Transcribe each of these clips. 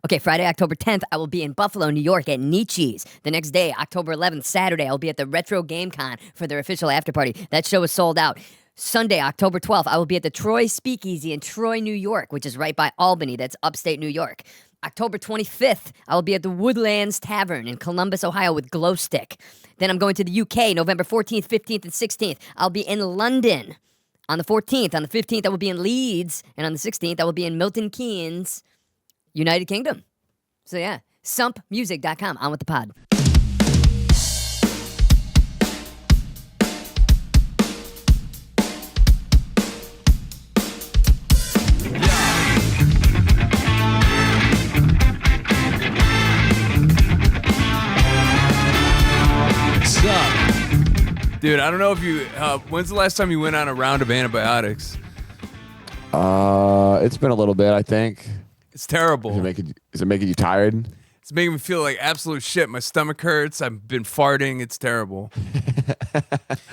Okay, Friday, October 10th, I will be in Buffalo, New York at Nietzsche's. The next day, October 11th, Saturday, I'll be at the Retro Game Con for their official after party. That show is sold out. Sunday, October 12th, I will be at the Troy Speakeasy in Troy, New York, which is right by Albany. That's upstate New York. October 25th, I will be at the Woodlands Tavern in Columbus, Ohio with Glow Stick. Then I'm going to the UK, November 14th, 15th, and 16th. I'll be in London on the 14th. On the 15th, I will be in Leeds. And on the 16th, I will be in Milton Keynes, United Kingdom. So yeah, SUMPmusic.com. On with the pod. Dude, I don't know if you. When's the last time you went on a round of antibiotics? It's been a little bit, I think. It's terrible. Is it making you tired? It's making me feel like absolute shit. My stomach hurts. I've been farting. It's terrible.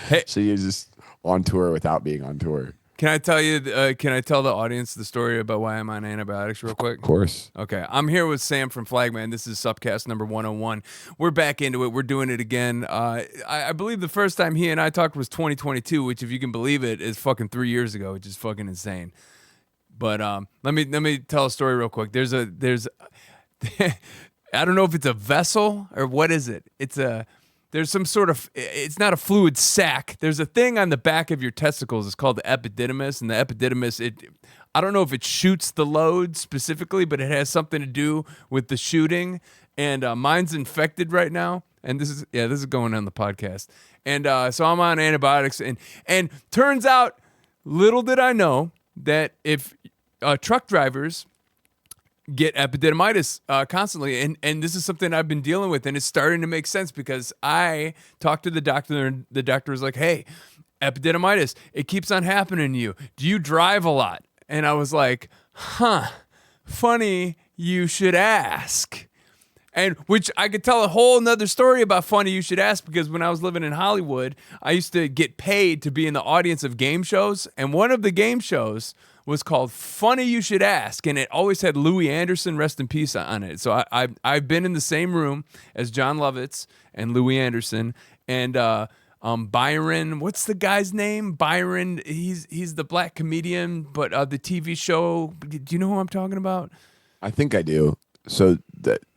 Hey, So you're just on tour without being on tour. can I tell you? Can I tell the audience the story about why I'm on antibiotics real quick? Of course. Okay, I'm here with Sam from Flagman. This is SUPcast number 101. We're back into it. We're doing it again. I believe the first time he and I talked was 2022, which, if you can believe it, is fucking 3 years ago, which is fucking insane. But let me tell a story real quick. There's I don't know if it's a vessel or what is it. There's some sort of, it's not a fluid sac. There's a thing on the back of your testicles. It's called the epididymis, and the epididymis, I don't know if it shoots the load specifically, but it has something to do with the shooting. And mine's infected right now. And this is going on the podcast. And so I'm on antibiotics, and turns out, little did I know that if truck drivers get epididymitis constantly, and this is something I've been dealing with, and it's starting to make sense because I talked to the doctor, and the doctor was like, hey, epididymitis, it keeps on happening to you. Do you drive a lot? And I was like, funny you should ask. And which I could tell a whole nother story about funny you should ask, because when I was living in Hollywood, I used to get paid to be in the audience of game shows, and one of the game shows was called Funny You Should Ask, and it always had Louis Anderson, rest in peace, on it. So I've been in the same room as John Lovitz and Louis Anderson, and Byron, what's the guy's name? Byron, he's the black comedian, but the TV show, do you know who I'm talking about? I think I do. So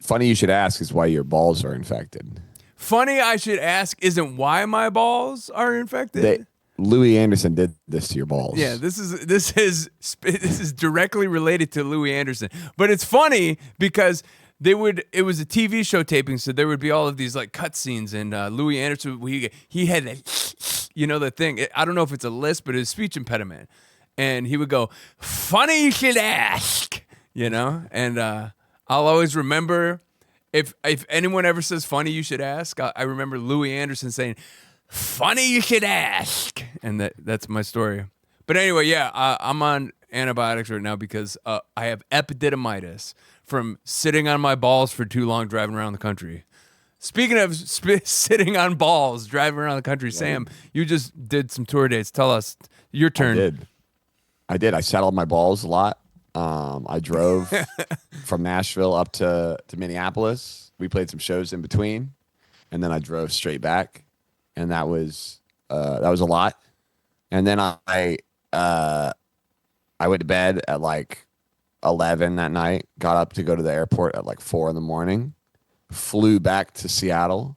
funny you should ask is why your balls are infected. Funny I should ask isn't why my balls are infected. Louis Anderson did this to your balls. Yeah, this is directly related to Louis Anderson. But it's funny because it was a TV show taping, so there would be all of these like cut scenes, and Louis Anderson, he had that, the thing. I don't know if it's a lisp, but it's a speech impediment. And he would go, funny you should ask, and I'll always remember, if anyone ever says funny you should ask, I remember Louis Anderson saying, funny you should ask. And that's my story. But anyway, yeah, I'm on antibiotics right now because I have epididymitis from sitting on my balls for too long driving around the country. Speaking of sitting on balls driving around the country, yeah. Sam, you just did some tour dates. Tell us, your turn. I did. I sat on my balls a lot. I drove from Nashville up to Minneapolis. We played some shows in between, and then I drove straight back. And that was a lot. And then I went to bed at like 11 that night, got up to go to the airport at like 4 a.m, flew back to Seattle,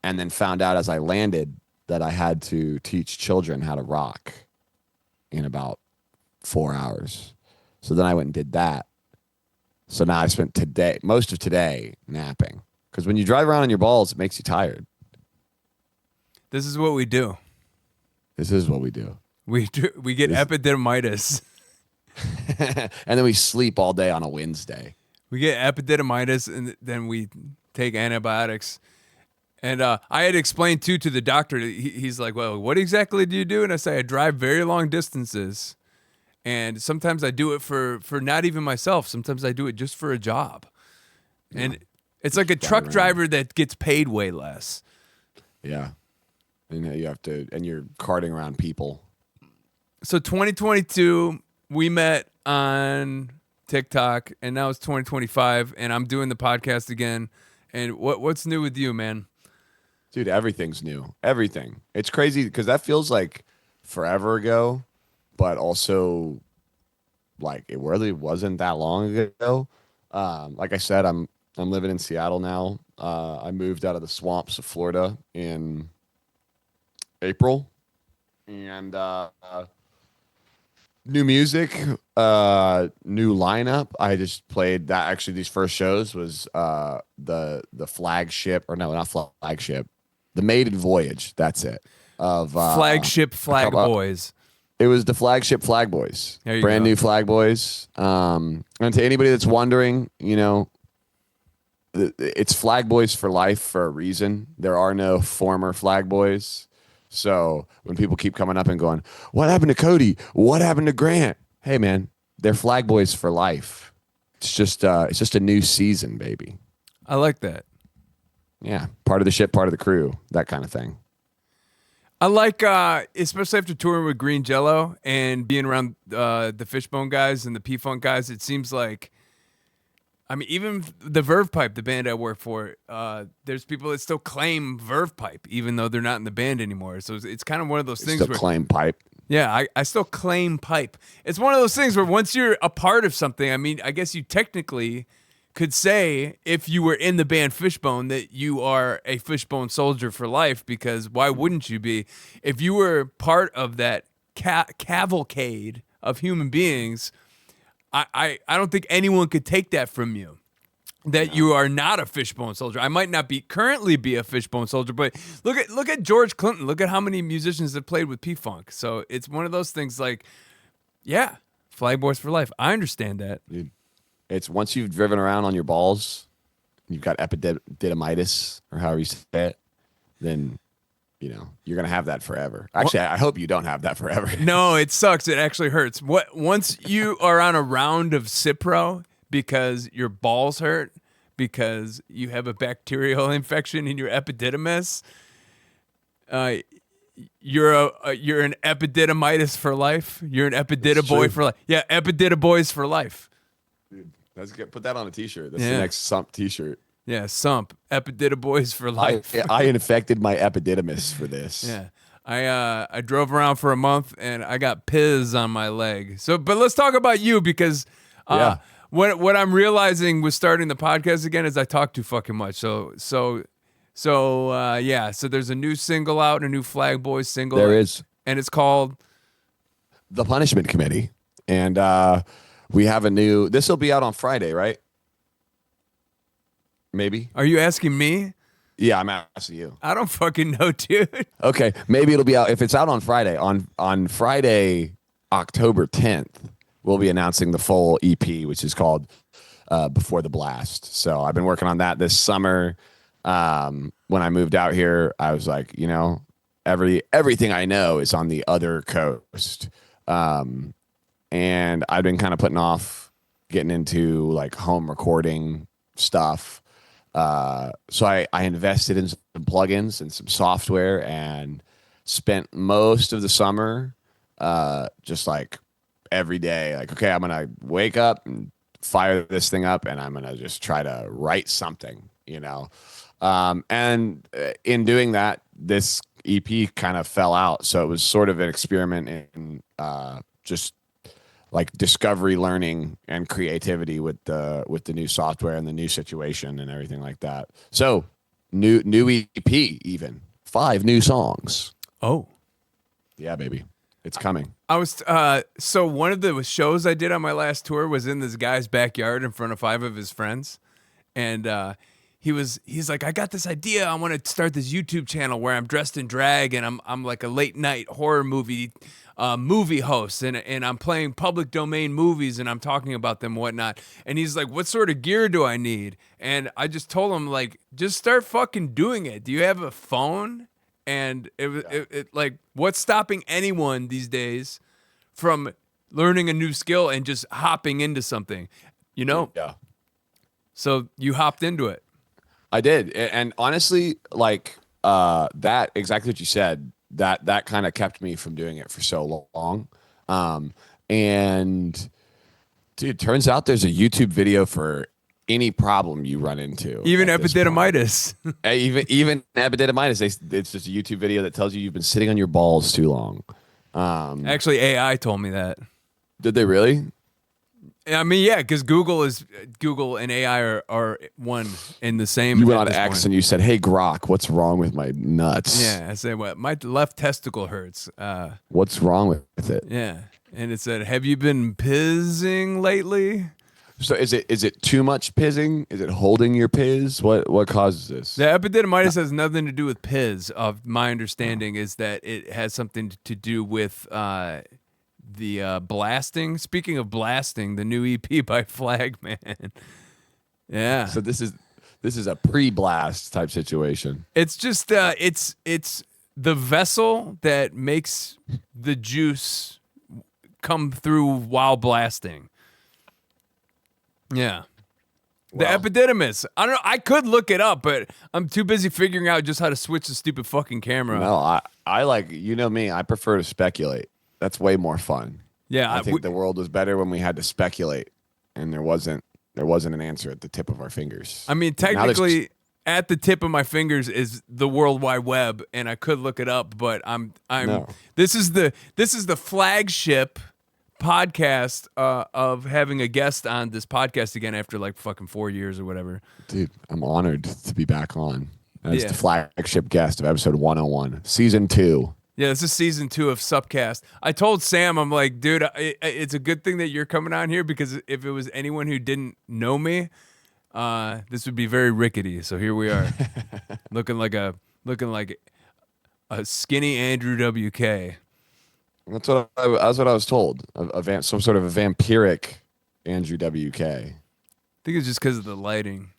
and then found out as I landed that I had to teach children how to rock in about 4 hours. So then I went and did that. So now I spent most of today napping, because when you drive around on your balls, it makes you tired. This is what we do. We get epididymitis. And then we sleep all day on a Wednesday. We get epididymitis, and then we take antibiotics. And I had explained, too, to the doctor. He's like, well, what exactly do you do? And I say, I drive very long distances. And sometimes I do it for not even myself. Sometimes I do it just for a job. Yeah. And it's like a truck driver that gets paid way less. Yeah. And you have to, and you're carting around people. So 2022, we met on TikTok, and now it's 2025, and I'm doing the podcast again. And what's new with you, man? Dude, everything's new. Everything. It's crazy because that feels like forever ago, but also like it really wasn't that long ago. Like I said, I'm living in Seattle now. I moved out of the swamps of Florida in April, and new music, new lineup. I just played that. Actually, these first shows was the flagship, or no, not flagship, the maiden voyage. That's it. Of Flagship Flag Boys. It was the flagship Flag Boys, brand new Flag Boys. And to anybody that's wondering, you know, it's Flag Boys for life for a reason. There are no former Flag Boys. So when people keep coming up and going, what happened to Cody? What happened to Grant? Hey man, they're Flag Boys for life. It's just a new season, baby. I like that. Yeah, part of the ship, part of the crew, that kind of thing. I like, especially after touring with Green Jello and being around the Fishbone guys and the P-Funk guys, it seems like, I mean, even the Verve Pipe, the band I work for, there's people that still claim Verve Pipe, even though they're not in the band anymore. So it's kind of one of those things Still claim pipe. Yeah, I still claim pipe. It's one of those things where once you're a part of something, I mean, I guess you technically could say, if you were in the band Fishbone, that you are a Fishbone soldier for life, because why wouldn't you be? If you were part of that cavalcade of human beings, I don't think anyone could take that from you, that you are not a Fishbone soldier. I might not currently be a Fishbone soldier, but look at George Clinton. Look at how many musicians have played with P-Funk. So it's one of those things like, yeah, Flag Boys for life. I understand that. Dude, it's once you've driven around on your balls, you've got epididymitis, or however you say it, then, you know, you're going to have that forever. Actually, I hope you don't have that forever. No, it sucks. It actually hurts. Once you are on a round of Cipro because your balls hurt, because you have a bacterial infection in your epididymis, you're an epididymitis for life. You're an epididyboy for life. Yeah, epididyboys for life. Dude, let's put that on a t-shirt. That's the next SUMPP t-shirt. Yeah, SUMPP, Epididyboys for life. I infected my epididymis for this. Yeah. I drove around for a month and I got piz on my leg. So, but let's talk about you, because what I'm realizing with starting the podcast again is I talk too fucking much. So there's a new single out, a new Flag Boys single. There is. And it's called The Punishment Committee. And we have this will be out on Friday, right? Maybe. Are you asking me? Yeah, I'm asking you. I don't fucking know, dude. Okay, maybe it'll be out. If it's out on Friday, on Friday, October 10th, we'll be announcing the full EP, which is called Before the Blast. So I've been working on that this summer. When I moved out here, I was like, you know, everything I know is on the other coast. And I've been kind of putting off getting into like home recording stuff. So I invested in some plugins and some software and spent most of the summer just like every day, like, okay, I'm going to wake up and fire this thing up and I'm going to just try to write something, you know. And in doing that, this EP kind of fell out. So it was sort of an experiment in just like discovery, learning, and creativity with the new software and the new situation and everything like that. So new EP, even 5 new songs. Oh, yeah, baby, it's coming. I was so one of the shows I did on my last tour was in this guy's backyard in front of 5 of his friends, and he's like, I got this idea. I want to start this YouTube channel where I'm dressed in drag and I'm like a late night horror movie host, and I'm playing public domain movies and I'm talking about them and whatnot. And he's like, what sort of gear do I need? And I just told him, like, just start fucking doing it. Do you have a phone? And it like, what's stopping anyone these days from learning a new skill and just hopping into something, you know? Yeah. So you hopped into it. I did. And honestly, like that, exactly what you said, that kind of kept me from doing it for so long. And Dude, turns out there's a YouTube video for any problem you run into. Even at this point. epididymitis. Even epididymitis. It's just a YouTube video that tells you you've been sitting on your balls too long. Actually, AI told me that. Did they really? I mean, yeah, because Google and AI are one in the same. You went on X and you said, "Hey Grok, what's wrong with my nuts?" Yeah, I said, "What? My left testicle hurts." What's wrong with it? Yeah, and it said, "Have you been pizzing lately?" So is it too much pizzing? Is it holding your piz? What causes this? The epididymitis has nothing to do with piz. Of my understanding is that it has something to do with the blasting. Speaking of blasting, the new EP by Flagman. Yeah. So this is a pre-blast type situation. It's just it's the vessel that makes the juice come through while blasting. Yeah. The epididymis. I don't know. I could look it up, but I'm too busy figuring out just how to switch the stupid fucking camera. No, I like, you know me, I prefer to speculate. That's way more fun. Yeah, I think the world was better when we had to speculate and there wasn't an answer at the tip of our fingers. I mean, technically at the tip of my fingers is the World Wide Web, and I could look it up, but this is the flagship podcast of having a guest on this podcast again after like fucking 4 years or whatever. Dude, I'm honored to be back on as the flagship guest of episode 101, season 2. Yeah, this is season 2 of SUPcast. I told Sam, I'm like, dude, it's a good thing that you're coming on here because if it was anyone who didn't know me, this would be very rickety. So here we are, looking like a skinny Andrew WK. That's what I was told. Some sort of a vampiric Andrew WK. I think it's just because of the lighting.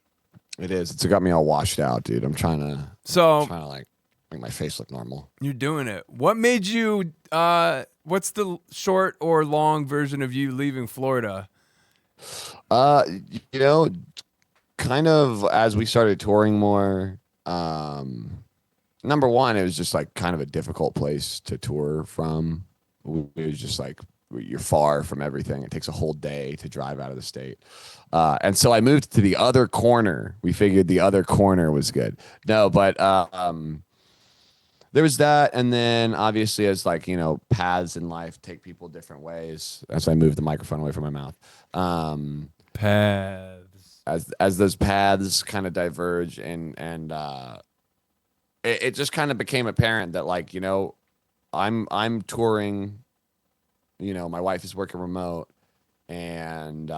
It is. It's got me all washed out, dude. I'm trying to like make my face look normal. You're doing it. What made you? What's the short or long version of you leaving Florida? You know, kind of as we started touring more. Number one, it was just like kind of a difficult place to tour from. It was just like you're far from everything. It takes a whole day to drive out of the state. And so I moved to the other corner. We figured the other corner was good. No, but there was that. And then obviously as like, you know, paths in life take people different ways. As I moved the microphone away from my mouth. Paths. As those paths kind of diverge and it just kind of became apparent that like, you know, I'm touring, you know, my wife is working remote and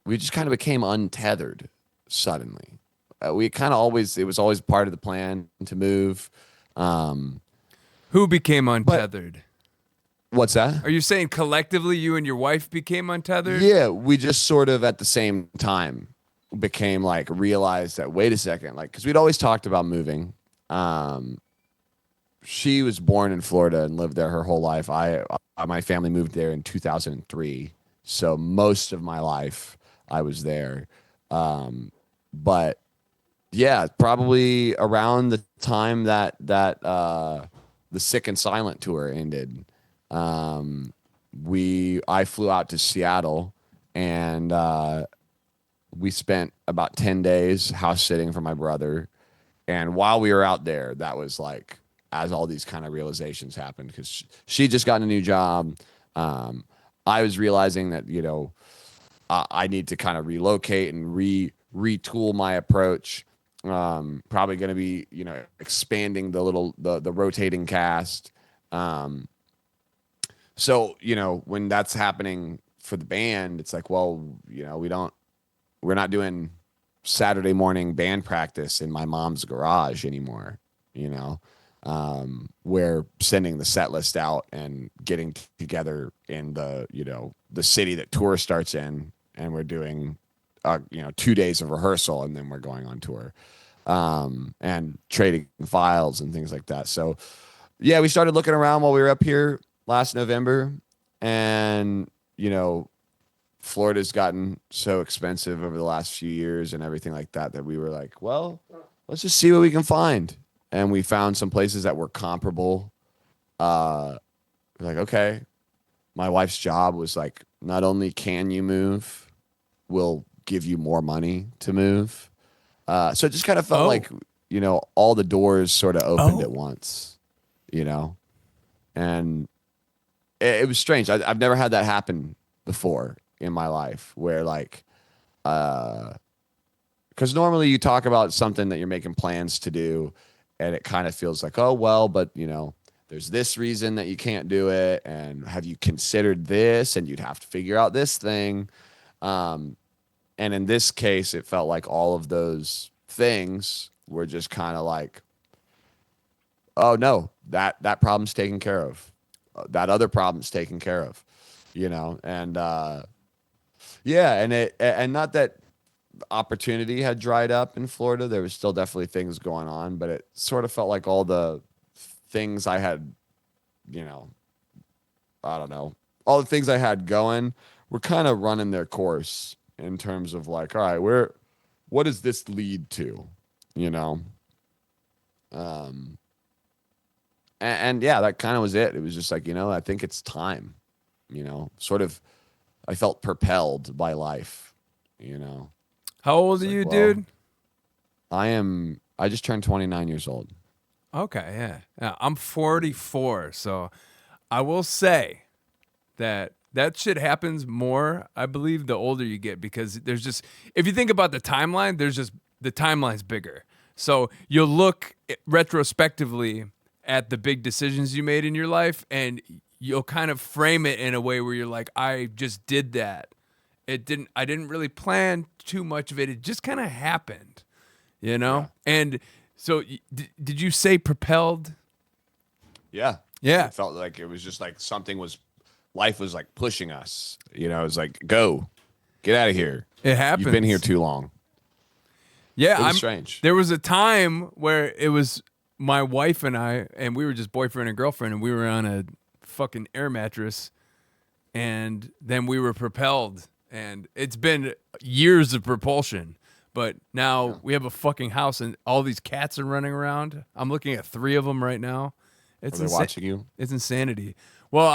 we just kind of became untethered suddenly. It was always part of the plan to move. Who became untethered? What's that? Are you saying collectively you and your wife became untethered? Yeah, we just sort of at the same time became like realized that, wait a second, like, because we'd always talked about moving. She was born in Florida and lived there her whole life. My family moved there in 2003, so most of my life I was there. But yeah, probably around the time that the Sick and Silent tour ended, I flew out to Seattle and we spent about 10 days house sitting for my brother. And while we were out there, that was like, as all these kind of realizations happened, because she just got a new job. I was realizing that, you know, I need to kind of relocate and retool my approach. Probably going to be, you know, expanding the rotating cast. So, you know, when that's happening for the band, it's like, well, you know, we're not doing Saturday morning band practice in my mom's garage anymore. You know, we're sending the set list out and getting together in the, you know, the city that tour starts in, and we're doing, 2 days of rehearsal, and then we're going on tour, and trading files and things like that. So, yeah, we started looking around while we were up here last November, and, you know, Florida's gotten so expensive over the last few years and everything like that we were like, well, let's just see what we can find. And we found some places that were comparable. Like, okay, my wife's job was like not only can you move, will give you more money to move. So it just kind of felt like, all the doors sort of opened at once, and it was strange. I've never had that happen before in my life where like, because normally you talk about something that you're making plans to do and it kind of feels like, oh, well, but there's this reason that you can't do it. And have you considered this? And you'd have to figure out this thing. And in this case, it felt like all of those things were just kind of like, oh no, that problem's taken care of. That other problem's taken care of, and and not that opportunity had dried up in Florida. There was still definitely things going on, but it sort of felt like all the things I had, I don't know, all the things I had going were kind of running their course in terms of like, all right, what does this lead to, and yeah, that kind of was it. It was just like, I think it's time, sort of, I felt propelled by life, How old are you, dude? I just turned 29 years old. Okay, yeah. I'm 44, so I will say that shit happens more, I believe, the older you get, because there's just, if you think about the timeline, the timeline's bigger. So you'll look retrospectively at the big decisions you made in your life, and you'll kind of frame it in a way where you're like, I just did that. I didn't really plan too much of it. It just kind of happened, Yeah. And so did you say propelled? Yeah. Yeah. It felt like it was just like life was like pushing us, it was like, go, get out of here. It happens. You've been here too long. Yeah. It was strange. There was a time where it was my wife and I, and we were just boyfriend and girlfriend, and we were on a fucking air mattress, and then we were propelled, and it's been years of propulsion, but now we have a fucking house and all these cats are running around. I'm looking at 3 of them right now. Are they watching you? It's insanity. Well,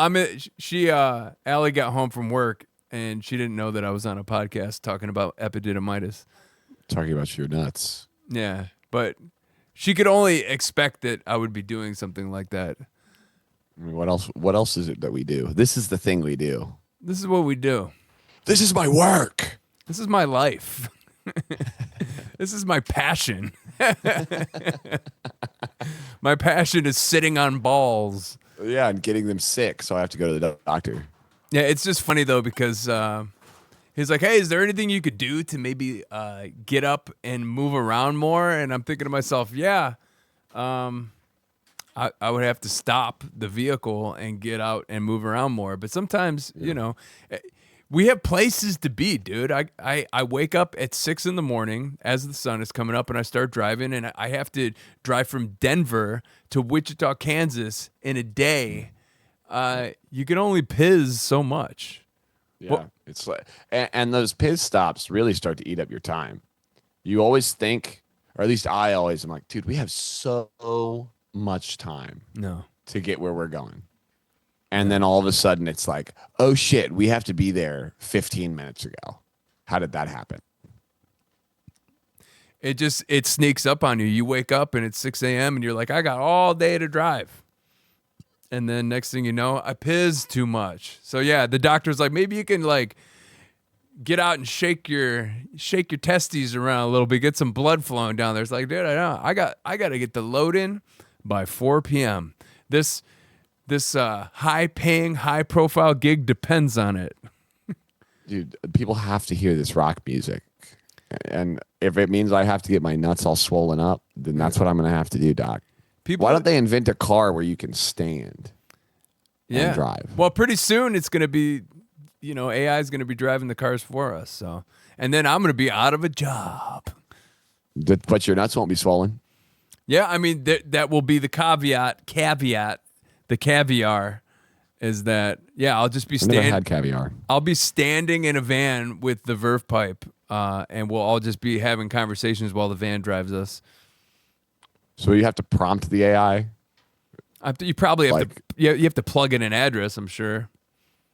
Allie got home from work and she didn't know that I was on a podcast talking about epididymitis. Talking about your nuts. Yeah, but she could only expect that I would be doing something like that. I mean, what else is it that we do? This is the thing we do. This is what we do. This is my work. This is my life. This is my passion. My passion is sitting on balls. Yeah, and getting them sick, so I have to go to the doctor. Yeah, it's just funny though, because he's like, hey, is there anything you could do to maybe get up and move around more? And I'm thinking to myself, yeah, I would have to stop the vehicle and get out and move around more. But sometimes, we have places to be, dude. I wake up at 6 a.m. as the sun is coming up, and I start driving, and I have to drive from Denver to Wichita, Kansas in a day. You can only piss so much. Yeah, Well, it's like, and those pit stops really start to eat up your time. You always think, or at least I always am like, dude, we have so much time no. to get where we're going. And then all of a sudden it's like, oh shit, we have to be there 15 minutes ago. How did that happen? It sneaks up on you. You wake up and it's 6 a.m. and you're like, I got all day to drive. And then next thing you know, I piss too much. So yeah, the doctor's like, maybe you can like get out and shake your testes around a little bit, get some blood flowing down there. It's like, dude, I know. I got to get the load in by 4 p.m. This high-paying, high-profile gig depends on it. Dude, people have to hear this rock music. And if it means I have to get my nuts all swollen up, then that's what I'm going to have to do, Doc. Why don't they invent a car where you can stand and drive? Well, pretty soon it's going to be, AI is going to be driving the cars for us. So, and then I'm going to be out of a job. But your nuts won't be swollen. Yeah, I mean, that will be the caveat. The caviar is that, I'll just be standing. Never had caviar. I'll be standing in a van with the Verve pipe, and we'll all just be having conversations while the van drives us. So you have to prompt the AI? You probably have to. You have to plug in an address, I'm sure.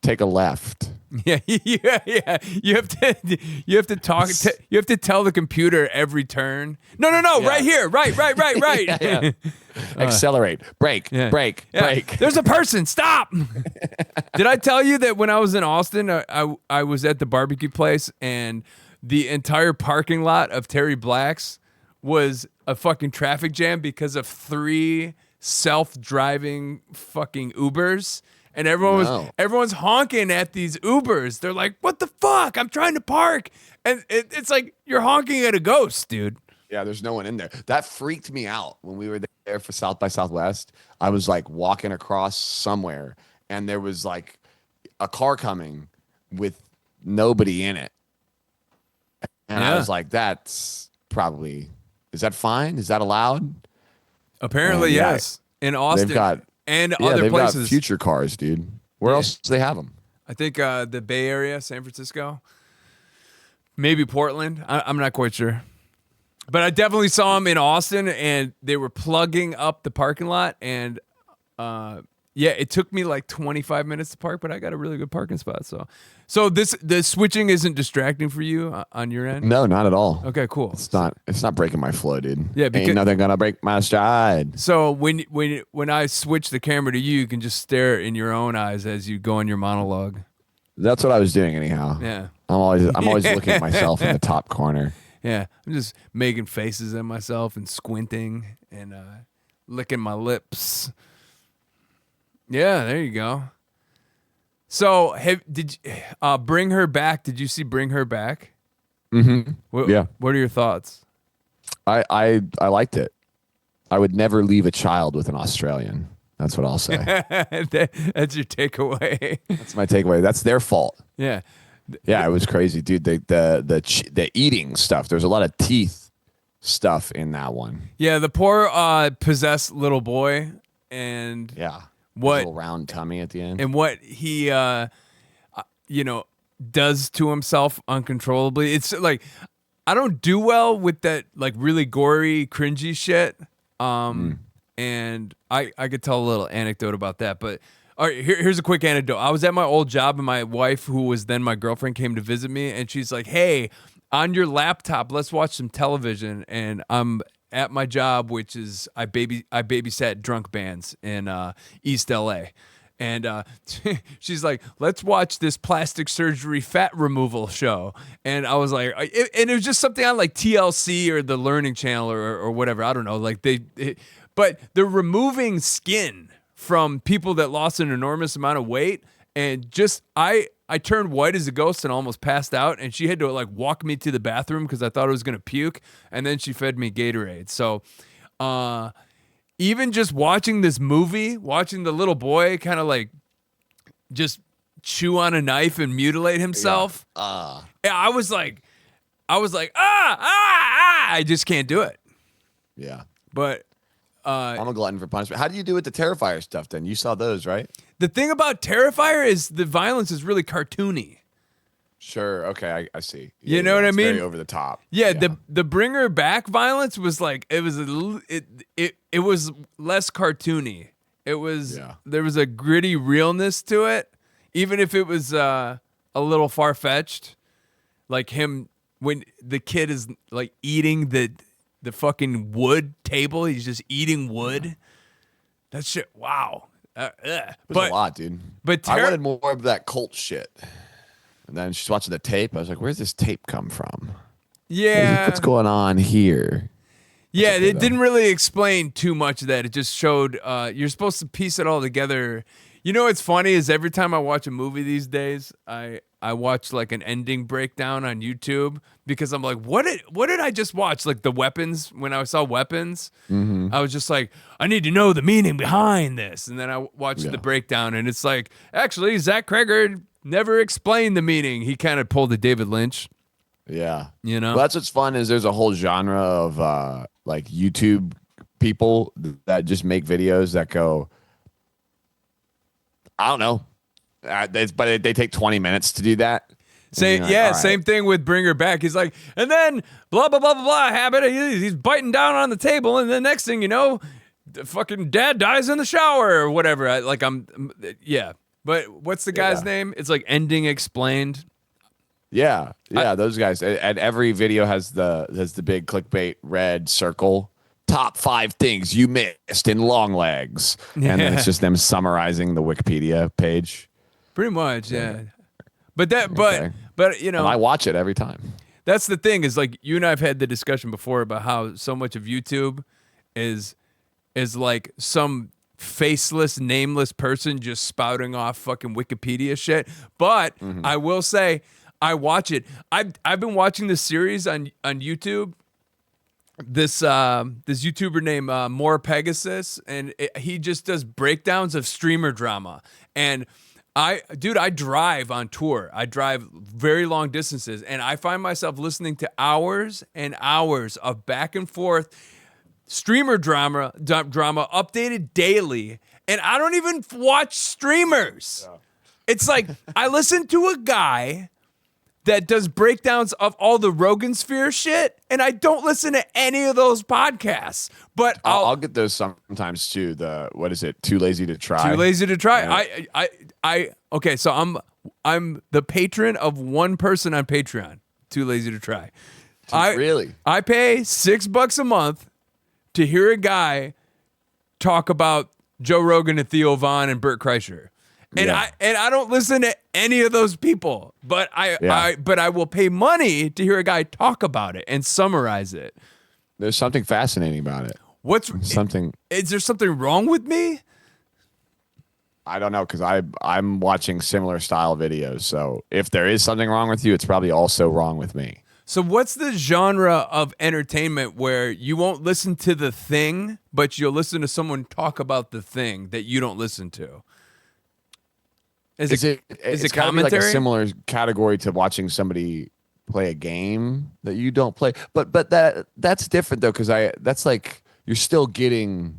Take a left. Yeah, yeah. You have to talk. You have to tell the computer every turn. No. Yeah. Right here. Right. Yeah. Accelerate. Brake. Brake. Yeah. Brake. There's a person. Stop. Did I tell you that when I was in Austin, I was at the barbecue place and the entire parking lot of Terry Black's was a fucking traffic jam because of 3 self-driving fucking Ubers. And everyone's honking at these Ubers. They're like, "What the fuck? I'm trying to park." And it's like you're honking at a ghost, dude. Yeah, there's no one in there. That freaked me out when we were there for South by Southwest. I was like walking across somewhere and there was like a car coming with nobody in it. And I was like, that's probably, is that fine? Is that allowed? Apparently, yes. In Austin. They've got other places. Got future cars, dude. Where else do they have them? I think the Bay Area, San Francisco, maybe Portland. I'm not quite sure. But I definitely saw them in Austin, and they were plugging up the parking lot. And, it took me like 25 minutes to park, but I got a really good parking spot. So the switching isn't distracting for you on your end? No, not at all. Okay, cool. It's not breaking my flow, dude. Yeah, because, ain't nothing gonna break my stride. So when I switch the camera to you, you can just stare in your own eyes as you go on your monologue. That's what I was doing anyhow. Yeah. I'm always looking at myself in the top corner. Yeah, I'm just making faces at myself and squinting and licking my lips. Yeah, there you go. So, did you Bring Her Back? Did you see Bring Her Back? Mm-hmm. Yeah. What are your thoughts? I liked it. I would never leave a child with an Australian. That's what I'll say. That's your takeaway. That's my takeaway. That's their fault. Yeah. Yeah, it was crazy, dude. The eating stuff. There's a lot of teeth stuff in that one. Yeah, the poor possessed little boy and What little round tummy at the end, and what he does to himself uncontrollably. It's like I don't do well with that like really gory, cringy shit. And I could tell a little anecdote about that, but all right, here's a quick anecdote. I was at my old job and my wife, who was then my girlfriend, came to visit me, and she's like, "Hey, on your laptop, let's watch some television." And I'm at my job, which is I babysat drunk bands in East LA. And she's like, "Let's watch this plastic surgery fat removal show." And I was like, and it was just something on like TLC or the Learning Channel or whatever. I don't know. Like but they're removing skin from people that lost an enormous amount of weight. And just, I turned white as a ghost and almost passed out. And she had to like walk me to the bathroom because I thought I was going to puke. And then she fed me Gatorade. So, even just watching this movie, watching the little boy kind of like just chew on a knife and mutilate himself. Yeah, I was like, I just can't do it. Yeah. But I'm a glutton for punishment. How do you do with the Terrifier stuff then? You saw those, right? The thing about Terrifier is the violence is really cartoony. Sure. Okay, I see. You know what I mean? Very over the top. Yeah. The Bring Her Back violence was like it was less cartoony. It was there was a gritty realness to it, even if it was a little far fetched. Like him when the kid is like eating the fucking wood table, he's just eating wood. That shit. Wow. It was a lot, dude. But I wanted more of that cult shit. And then she's watching the tape. I was like, "Where's this tape come from? Yeah, what's going on here?" Yeah, it didn't really explain too much of that. It just showed you're supposed to piece it all together. You know what's funny is every time I watch a movie these days, I watch like an ending breakdown on YouTube because I'm like, what did I just watch? Like the Weapons, when I saw Weapons, I was just like, I need to know the meaning behind this. And then I watched the breakdown and it's like, actually, Zach Cregger never explained the meaning. He kind of pulled a David Lynch. Yeah. You know? Well, that's what's fun is there's a whole genre of like YouTube people that just make videos that go, I don't know. But they take 20 minutes to do that. Same, like, yeah, same thing with Bring Her Back. He's like, and then blah, blah, blah, blah, blah, habit. He's biting down on the table. And the next thing you know, the fucking dad dies in the shower or whatever. Yeah. But what's the guy's name? It's like Ending Explained. Yeah, those guys. And every video has the big clickbait red circle. Top 5 things you missed in long legs, and then it's just them summarizing the Wikipedia page. Pretty much, yeah. But you know, and I watch it every time. That's the thing is like you and I've had the discussion before about how so much of YouTube is like some faceless, nameless person just spouting off fucking Wikipedia shit. But I will say I watch it. I've been watching this series on YouTube. This YouTuber named More Pegasus, and he just does breakdowns of streamer drama. And I drive on tour. I drive very long distances, and I find myself listening to hours and hours of back and forth streamer drama updated daily. And I don't even watch streamers. Yeah. It's like I listen to a guy that does breakdowns of all the Rogan Sphere shit, and I don't listen to any of those podcasts. But I'll get those sometimes too. What is it? Too Lazy to Try. Too Lazy to Try. Yeah. Okay, so I'm the patron of one person on Patreon. Too Lazy to Try. Really? I pay $6 a month to hear a guy talk about Joe Rogan and Theo Von and Bert Kreischer. And I don't listen to any of those people, but I will pay money to hear a guy talk about it and summarize it. There's something fascinating about it. Is there something wrong with me? I don't know, because I'm watching similar style videos. So if there is something wrong with you, it's probably also wrong with me. So what's the genre of entertainment where you won't listen to the thing, but you'll listen to someone talk about the thing that you don't listen to? Is it commentary? Like a similar category to watching somebody play a game that you don't play, but that's different though, because that's like you're still getting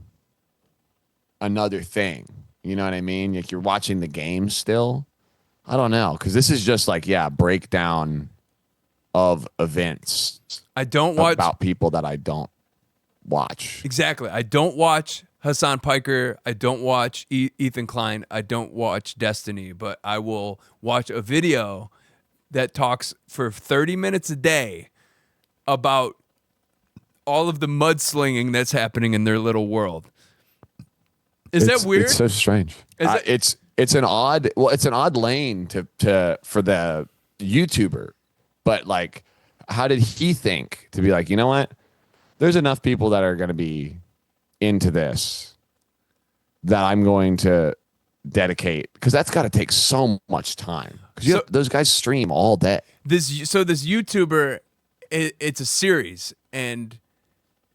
another thing. You know what I mean? Like you're watching the game still. I don't know, because this is just like breakdown of events. I don't watch about people that I don't watch. Exactly. I don't watch Hassan Piker. I don't watch Ethan Klein. I don't watch Destiny, but I will watch a video that talks for 30 minutes a day about all of the mudslinging that's happening in their little world. Is that weird? It's so strange. It's an odd lane for the YouTuber, but like, how did he think to be like, you know what? There's enough people that are going to be into this that I'm going to dedicate, because that's got to take so much time, because those guys stream all day. This YouTuber, it's a series, and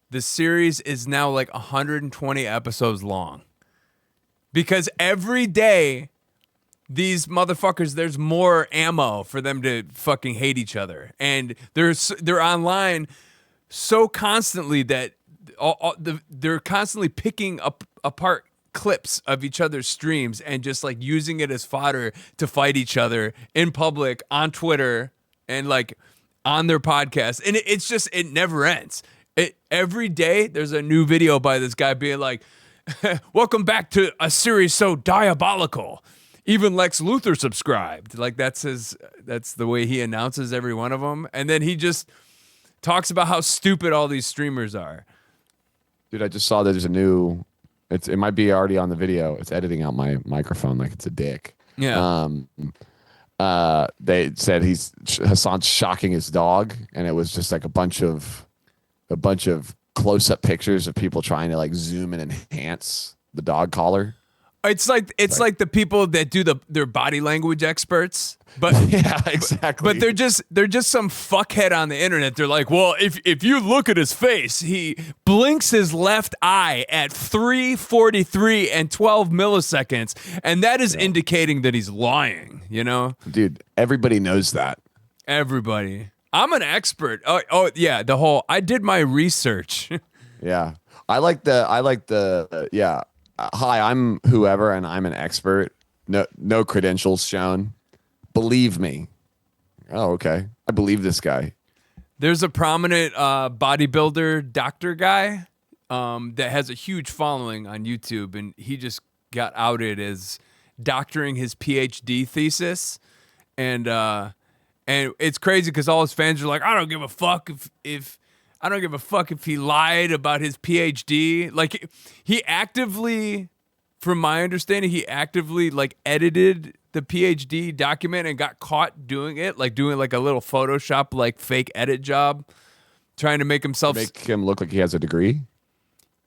the series is now like 120 episodes long, because every day these motherfuckers, there's more ammo for them to fucking hate each other, and they're online so constantly that they're constantly picking up apart clips of each other's streams and just like using it as fodder to fight each other in public, on Twitter, and like on their podcast. And it never ends. Every day there's a new video by this guy being like, welcome back to a series so diabolical. Even Lex Luthor subscribed. Like that's the way he announces every one of them. And then he just talks about how stupid all these streamers are. Dude, I just saw that there's a new. It might be already on the video. It's editing out my microphone like it's a dick. Yeah. They said Hassan's shocking his dog, and it was just like a bunch of close-up pictures of people trying to like zoom and enhance the dog collar. It's like the people that do their body language experts, but yeah, exactly. But they're just some fuckhead on the internet. They're like, well, if you look at his face, he blinks his left eye at 3:43 and 12 milliseconds, and that is indicating that he's lying. You know, dude, everybody knows that. Everybody. I'm an expert. Oh yeah, I did my research. Yeah, I like the yeah. Hi, I'm whoever, and I'm an expert. No credentials shown. Believe me. Oh, okay. I believe this guy. There's a prominent bodybuilder doctor guy that has a huge following on YouTube, and he just got outed as doctoring his PhD thesis, and it's crazy because all his fans are like, I don't give a fuck if I don't give a fuck if he lied about his PhD. Like he actively, from my understanding, he actively like edited the PhD document and got caught doing it, like doing like a little Photoshop like fake edit job, trying to make him look like he has a degree.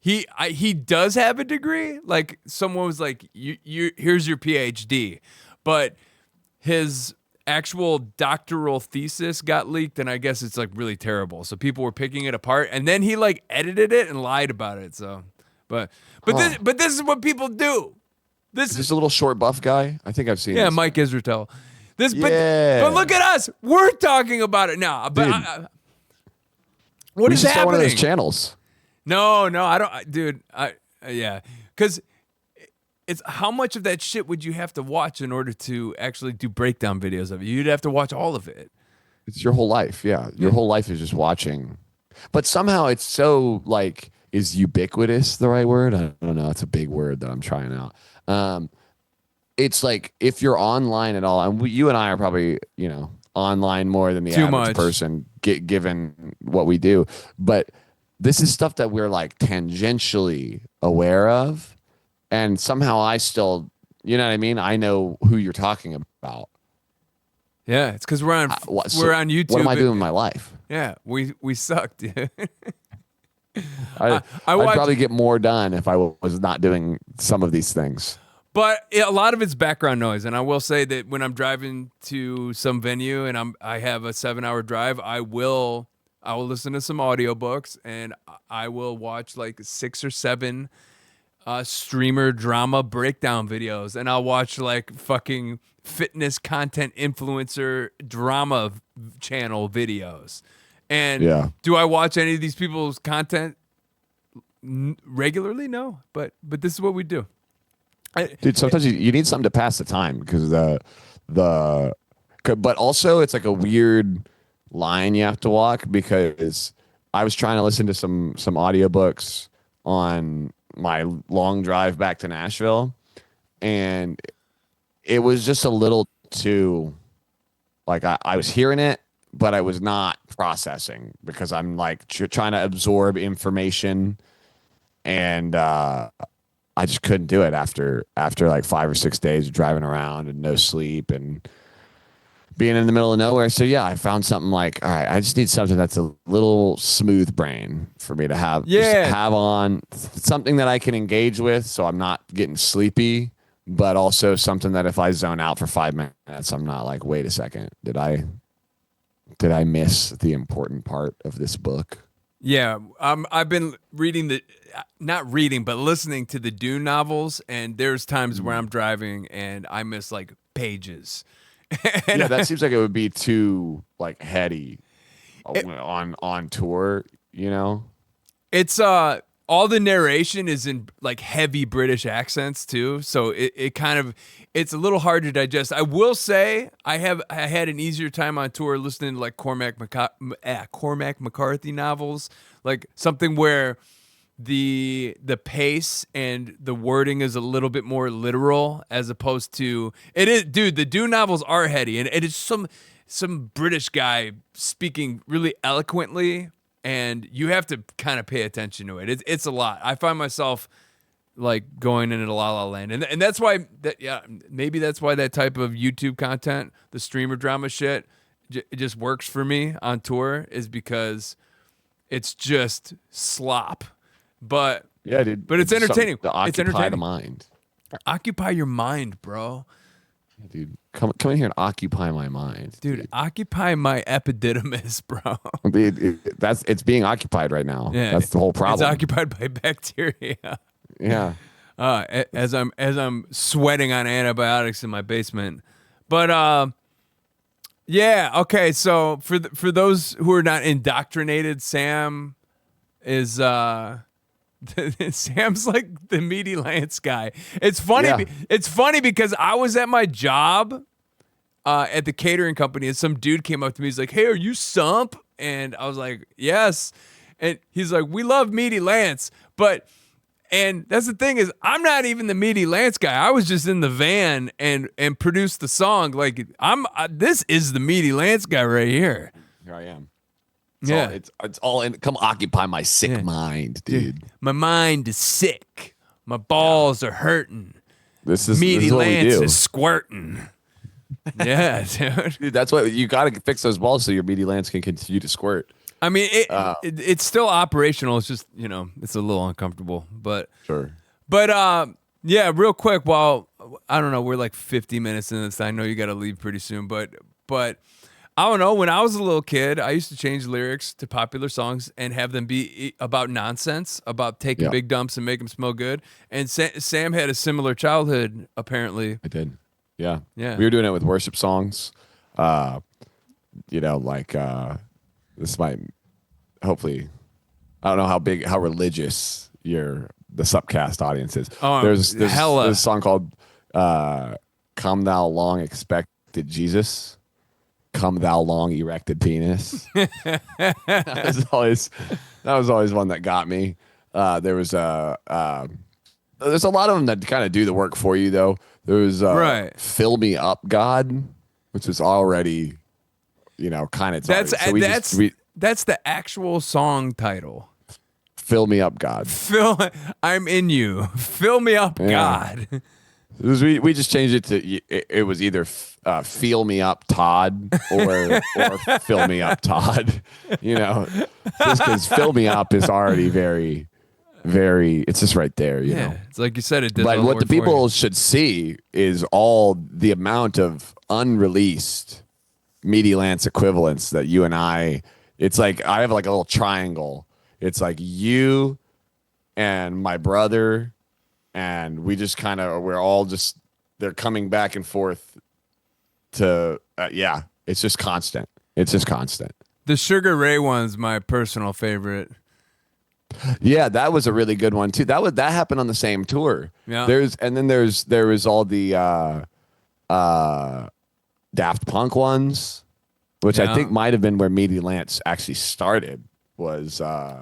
He does have a degree. Like someone was like, you here's your PhD, but his actual doctoral thesis got leaked, and I guess it's like really terrible. So people were picking it apart, and then he like edited it and lied about it. So, but this is what people do. Is this a little short buff guy? I think I've seen. Yeah, this. Mike Israetel. Yeah. But look at us. We're talking about it now. But what is start happening? One of those channels. No, I don't, dude. Yeah, because it's how much of that shit would you have to watch in order to actually do breakdown videos of it? You'd have to watch all of it. It's your whole life. Yeah, your whole life is just watching. But somehow it's so like, is ubiquitous the right word? I don't know. It's a big word that I'm trying out. It's like if you're online at all, and you and I are probably, online more than the average person, given what we do. But this is stuff that we're like tangentially aware of, and somehow I still, you know what I mean? I know who you're talking about. Yeah, it's because we're on YouTube. What am I doing in my life? Yeah, we suck, dude. I'd probably get more done if I was not doing some of these things. But a lot of it's background noise, and I will say that when I'm driving to some venue and I have a 7-hour drive, I will listen to some audiobooks, and I will watch like 6 or 7 streamer drama breakdown videos, and I'll watch like fucking fitness content influencer drama channel videos. And do I watch any of these people's content regularly? No, but this is what we do. Dude, sometimes you need something to pass the time because but also it's like a weird line you have to walk, because I was trying to listen to some audiobooks on my long drive back to Nashville, and it was just a little too like I was hearing it, but I was not processing because I'm like trying to absorb information, and I just couldn't do it after like 5 or 6 days of driving around and no sleep and being in the middle of nowhere. So yeah, I found something like, all right, I just need something that's a little smooth brain for me to have, just have on, something that I can engage with so I'm not getting sleepy, but also something that if I zone out for 5 minutes, I'm not like, wait a second, did I miss the important part of this book? Yeah, I've been listening to the Dune novels, and there's times where I'm driving and I miss like pages. Yeah, that seems like it would be too like heady on tour, It's all the narration is in like heavy British accents too, so it's a little hard to digest. I will say I had an easier time on tour listening to like Cormac McCarthy novels, like something where the pace and the wording is a little bit more literal as opposed to it is. Dude, the Dune novels are heady, and it is some British guy speaking really eloquently. And you have to kind of pay attention to it. It's a lot. I find myself like going into La La Land, and that's why maybe that's why that type of YouTube content, the streamer drama shit, it just works for me on tour, is because it's just slop. But yeah, dude. But it's entertaining. To occupy it's entertaining. The mind. Occupy your mind, bro. Dude, come in here and occupy my mind. Dude, occupy my epididymis, bro. It's being occupied right now. Yeah, that's the whole problem. It's occupied by bacteria. Yeah. As I'm sweating on antibiotics in my basement. But yeah, okay, so for those who are not indoctrinated, Sam is Sam's like the Meaty Lance guy. It's funny. Yeah. It's funny because I was at my job at the catering company, and some dude came up to me. He's like, "Hey, are you SUMPP?" And I was like, "Yes." And he's like, "We love Meaty Lance," but And that's the thing is, I'm not even the Meaty Lance guy. I was just in the van and produced the song. Like this is the Meaty Lance guy right here. Here I am. Yeah. It's all in. Come occupy my sick mind, dude. My mind is sick. My balls are hurting. This is Meaty what we Lance do. is squirting. Yeah, dude. Dude, that's what you got to fix those balls so your Meaty Lance can continue to squirt. I mean, it's still operational. It's just, it's a little uncomfortable. But Sure. Yeah, real quick, while I don't know, we're like 50 minutes into this. I know you got to leave pretty soon, but I don't know. When I was a little kid, I used to change lyrics to popular songs and have them be about nonsense, about taking big dumps and make them smell good. And Sam had a similar childhood, apparently. I did. Yeah. Yeah. We were doing it with worship songs. This might hopefully, I don't know how religious the SUPcast audience is. Oh, there's hella. this song called Come Thou Long Expected Jesus. Come Thou Long Erected Penis. that was always one that got me. There's a lot of them that kind of do the work for you though. There was Fill Me Up God, which is already kind of that's the actual song title. Fill Me Up God. I'm in you. Fill me up, God. We just changed it to it was either Feel Me Up Todd or Fill Me Up Todd. Just because Fill Me Up is already very, very. It's just right there. You know. It's like you said. It does. But what the people should see is all the amount of unreleased Meaty Lance equivalents that you and I. It's like I have like a little triangle. It's like you and my brother, and we just we're all just they're coming back and forth to it's just constant. It's just constant. The Sugar Ray one's my personal favorite. Yeah, that was a really good one too. That happened on the same tour. Yeah. There was all the Daft Punk ones, which I think might have been where Meaty Lance actually started. Was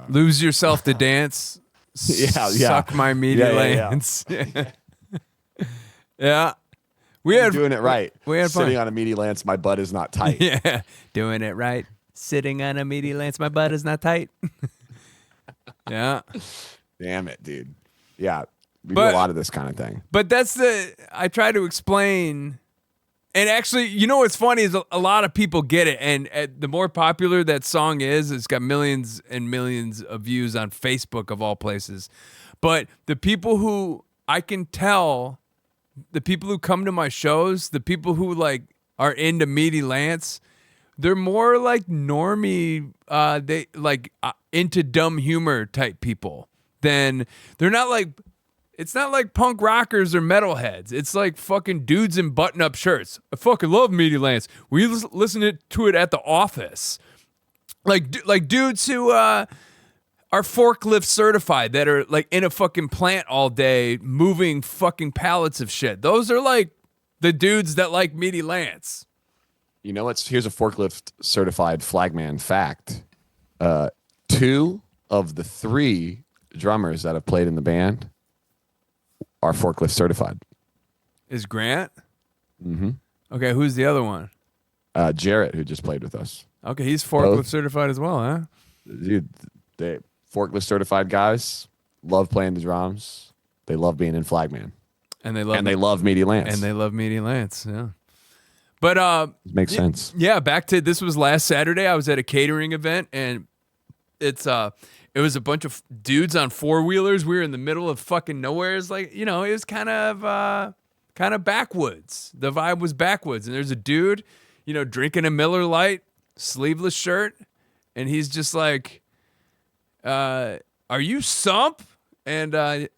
Lose Yourself to Dance. Suck My Meaty Lance. Yeah. We had doing it right. We had sitting fun. on a Meaty Lance. My butt is not tight. Yeah, doing it right. Sitting on a Meaty Lance. My butt is not tight. Yeah. Damn it, dude. Yeah, we do a lot of this kind of thing. But I try to explain. And actually, what's funny is a lot of people get it. And the more popular that song is, it's got millions and millions of views on Facebook of all places. But the people who I can tell, the people who come to my shows, the people who are into Meaty Lance, they're more like normie, into dumb humor type people. Then they're not like. It's not like punk rockers or metalheads. It's like fucking dudes in button-up shirts. I fucking love Meaty Lance. We listen to it at the office. Like dudes who are forklift certified that are like in a fucking plant all day moving fucking pallets of shit. Those are like the dudes that like Meaty Lance. Here's a forklift certified flagman fact. 2 of the 3 drummers that have played in the band are forklift certified. Is Grant? Mm-hmm. Okay, who's the other one? Jarrett, who just played with us. Okay, he's forklift certified as well, huh? Dude, they forklift certified guys love playing the drums. They love being in flagman. And they love Meaty Lance. And they love Meaty Lance, yeah. But it makes sense. Yeah, back to this was last Saturday. I was at a catering event, and it was a bunch of dudes on 4-wheelers. We were in the middle of fucking nowhere. It's like, it was kind of backwoods. The vibe was backwoods. And there's a dude, drinking a Miller Lite, sleeveless shirt, and he's just like, are you SUMPP? And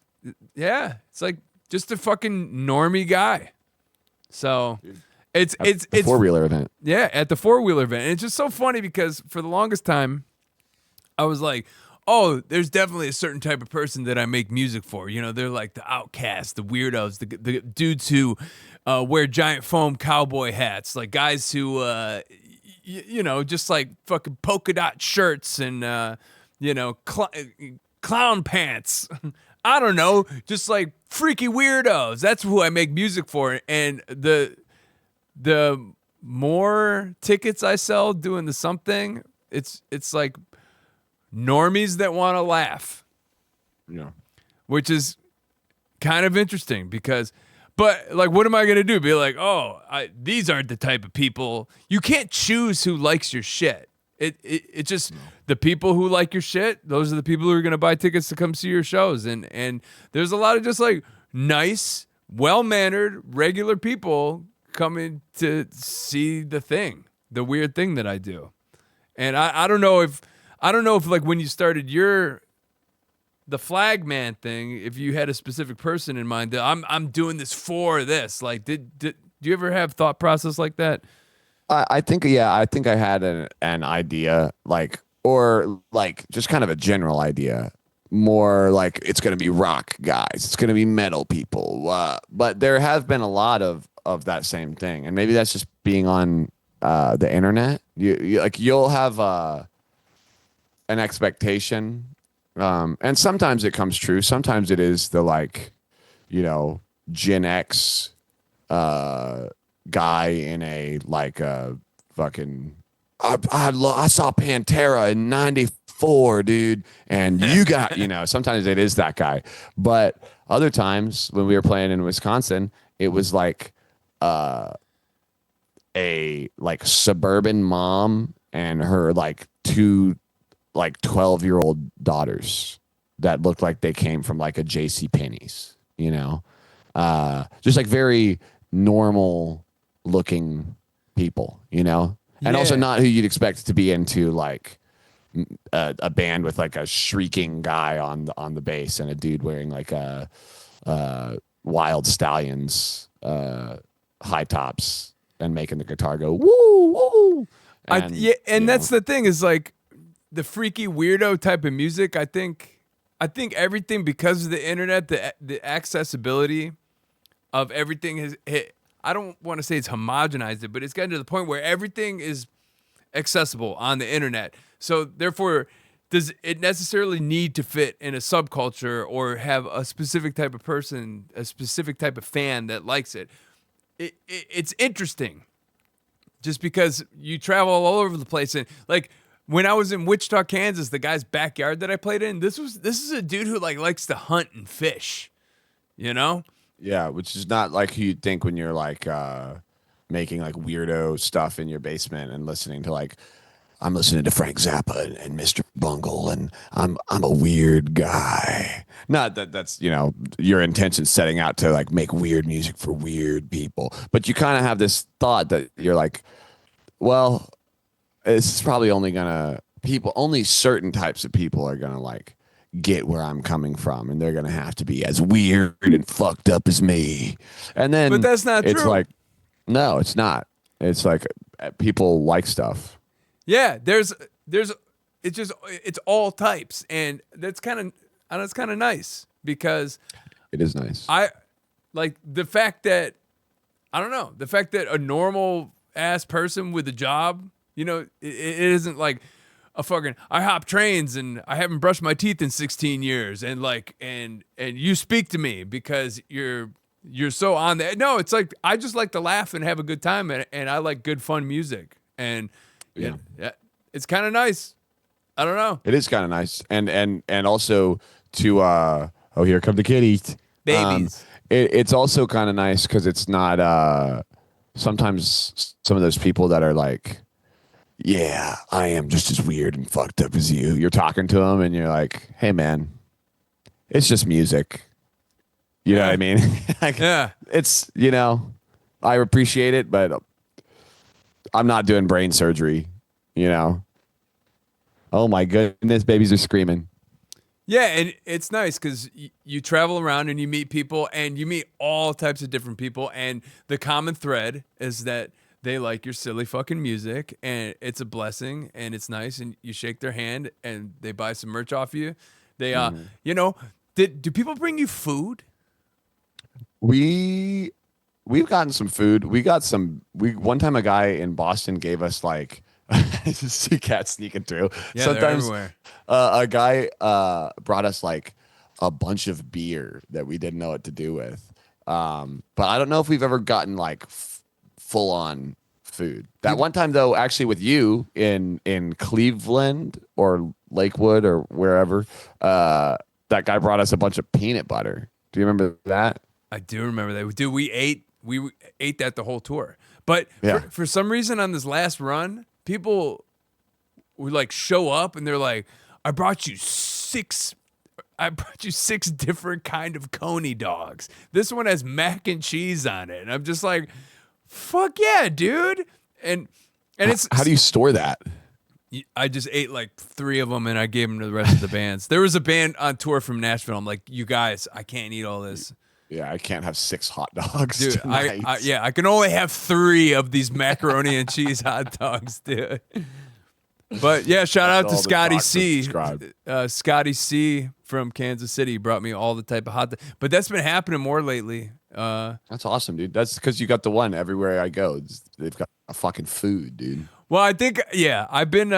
yeah, it's like just a fucking normie guy. So it's the 4-wheeler event. Yeah, at the 4-wheeler event. And it's just so funny because for the longest time, I was like, oh, there's definitely a certain type of person that I make music for. They're like the outcasts, the weirdos, the dudes who wear giant foam cowboy hats, like guys who, just like fucking polka dot shirts and, clown pants. I don't know, just like freaky weirdos. That's who I make music for. And the more tickets I sell doing the something, it's like normies that want to laugh. Yeah. Which is kind of interesting because, but like, what am I going to do? Be like, oh, these aren't the type of people. You can't choose who likes your shit. It just, the people who like your shit, those are the people who are going to buy tickets to come see your shows. And there's a lot of just like nice, well-mannered, regular people coming to see the weird thing that I do. And I don't know if like when you started the flag man thing, if you had a specific person in mind that I'm doing this for this, like do you ever have thought process like that? I think I had an idea, or just kind of a general idea, more like it's going to be rock guys, it's going to be metal people, but there have been a lot of that same thing, and maybe that's just being on the internet. You'll have an expectation, and sometimes it comes true, sometimes it is the Gen X guy in a fucking I saw Pantera in '94, dude, and you got sometimes it is that guy, but other times when we were playing in Wisconsin, it was a suburban mom and her two 12-year-old daughters that looked like they came from a JC Penney's, just very normal looking people, and also not who you'd expect to be into a band with a shrieking guy on the bass and a dude wearing a Wild Stallions high tops and making the guitar go woo woo. And that's the thing is the freaky weirdo type of music. I think everything, because of the internet, the accessibility of everything has hit. I don't want to say it's homogenized it, but it's gotten to the point where everything is accessible on the internet. So therefore, does it necessarily need to fit in a subculture or have a specific type of person, a specific type of fan that likes it? It's interesting just because you travel all over the place. And when I was in Wichita, Kansas, the guy's backyard that I played in, this is a dude who likes to hunt and fish, Yeah, which is not who you'd think when you're making weirdo stuff in your basement and listening to I'm listening to Frank Zappa and Mr. Bungle and I'm a weird guy. Not that that's your intention setting out to make weird music for weird people, but you kind of have this thought that you're well, this is probably only certain types of people are gonna get where I'm coming from, and they're gonna have to be as weird and fucked up as me. And then, but that's not it's true. No, it's not. It's people like stuff. Yeah, it's all types, and that's kind of nice because it is nice. I like the fact that a normal ass person with a job, it isn't a fucking I hop trains and I haven't brushed my teeth in 16 years and and you speak to me because you're so on there. No, it's I just like to laugh and have a good time, and I like good fun music, and yeah, it's kind of nice. I don't know. It is kind of nice, and also to here come the kitties, babies. It's also kind of nice because it's not sometimes some of those people that are yeah, I am just as weird and fucked up as you. You're talking to them and you're hey man, it's just music. You know what I mean? Yeah. It's, I appreciate it, but I'm not doing brain surgery, Oh my goodness, babies are screaming. Yeah, and it's nice because you travel around and you meet people and you meet all types of different people, and the common thread is that they like your silly fucking music, and it's a blessing, and it's nice, and you shake their hand, and they buy some merch off you. They, do people bring you food? We've gotten some food. One time a guy in Boston gave us just see cats sneaking through. Yeah, sometimes they're everywhere. A guy brought us a bunch of beer that we didn't know what to do with. But I don't know if we've ever gotten like full on food. That one time though, actually with you in Cleveland or Lakewood or wherever, that guy brought us a bunch of peanut butter. Do you remember that? I do remember that. Dude, we ate that the whole tour. But for some reason on this last run, people would like show up and they're like, I brought you six different kind of Coney dogs. This one has mac and cheese on it. And I'm just like, fuck yeah, dude. And it's how do you store that? I just ate like 3 of them and I gave them to the rest of the bands. There was a band on tour from Nashville. I'm like, you guys, I can't eat all this. Yeah, I can't have 6 hot dogs. Dude, I can only have 3 of these macaroni and cheese hot dogs, dude. But yeah, shout out to Scotty C. Scotty C from Kansas City brought me all the type of hot dogs. But that's been happening more lately. That's awesome, dude. That's because you got the one everywhere I go. They've got a fucking food, dude. Well, I think, I've been,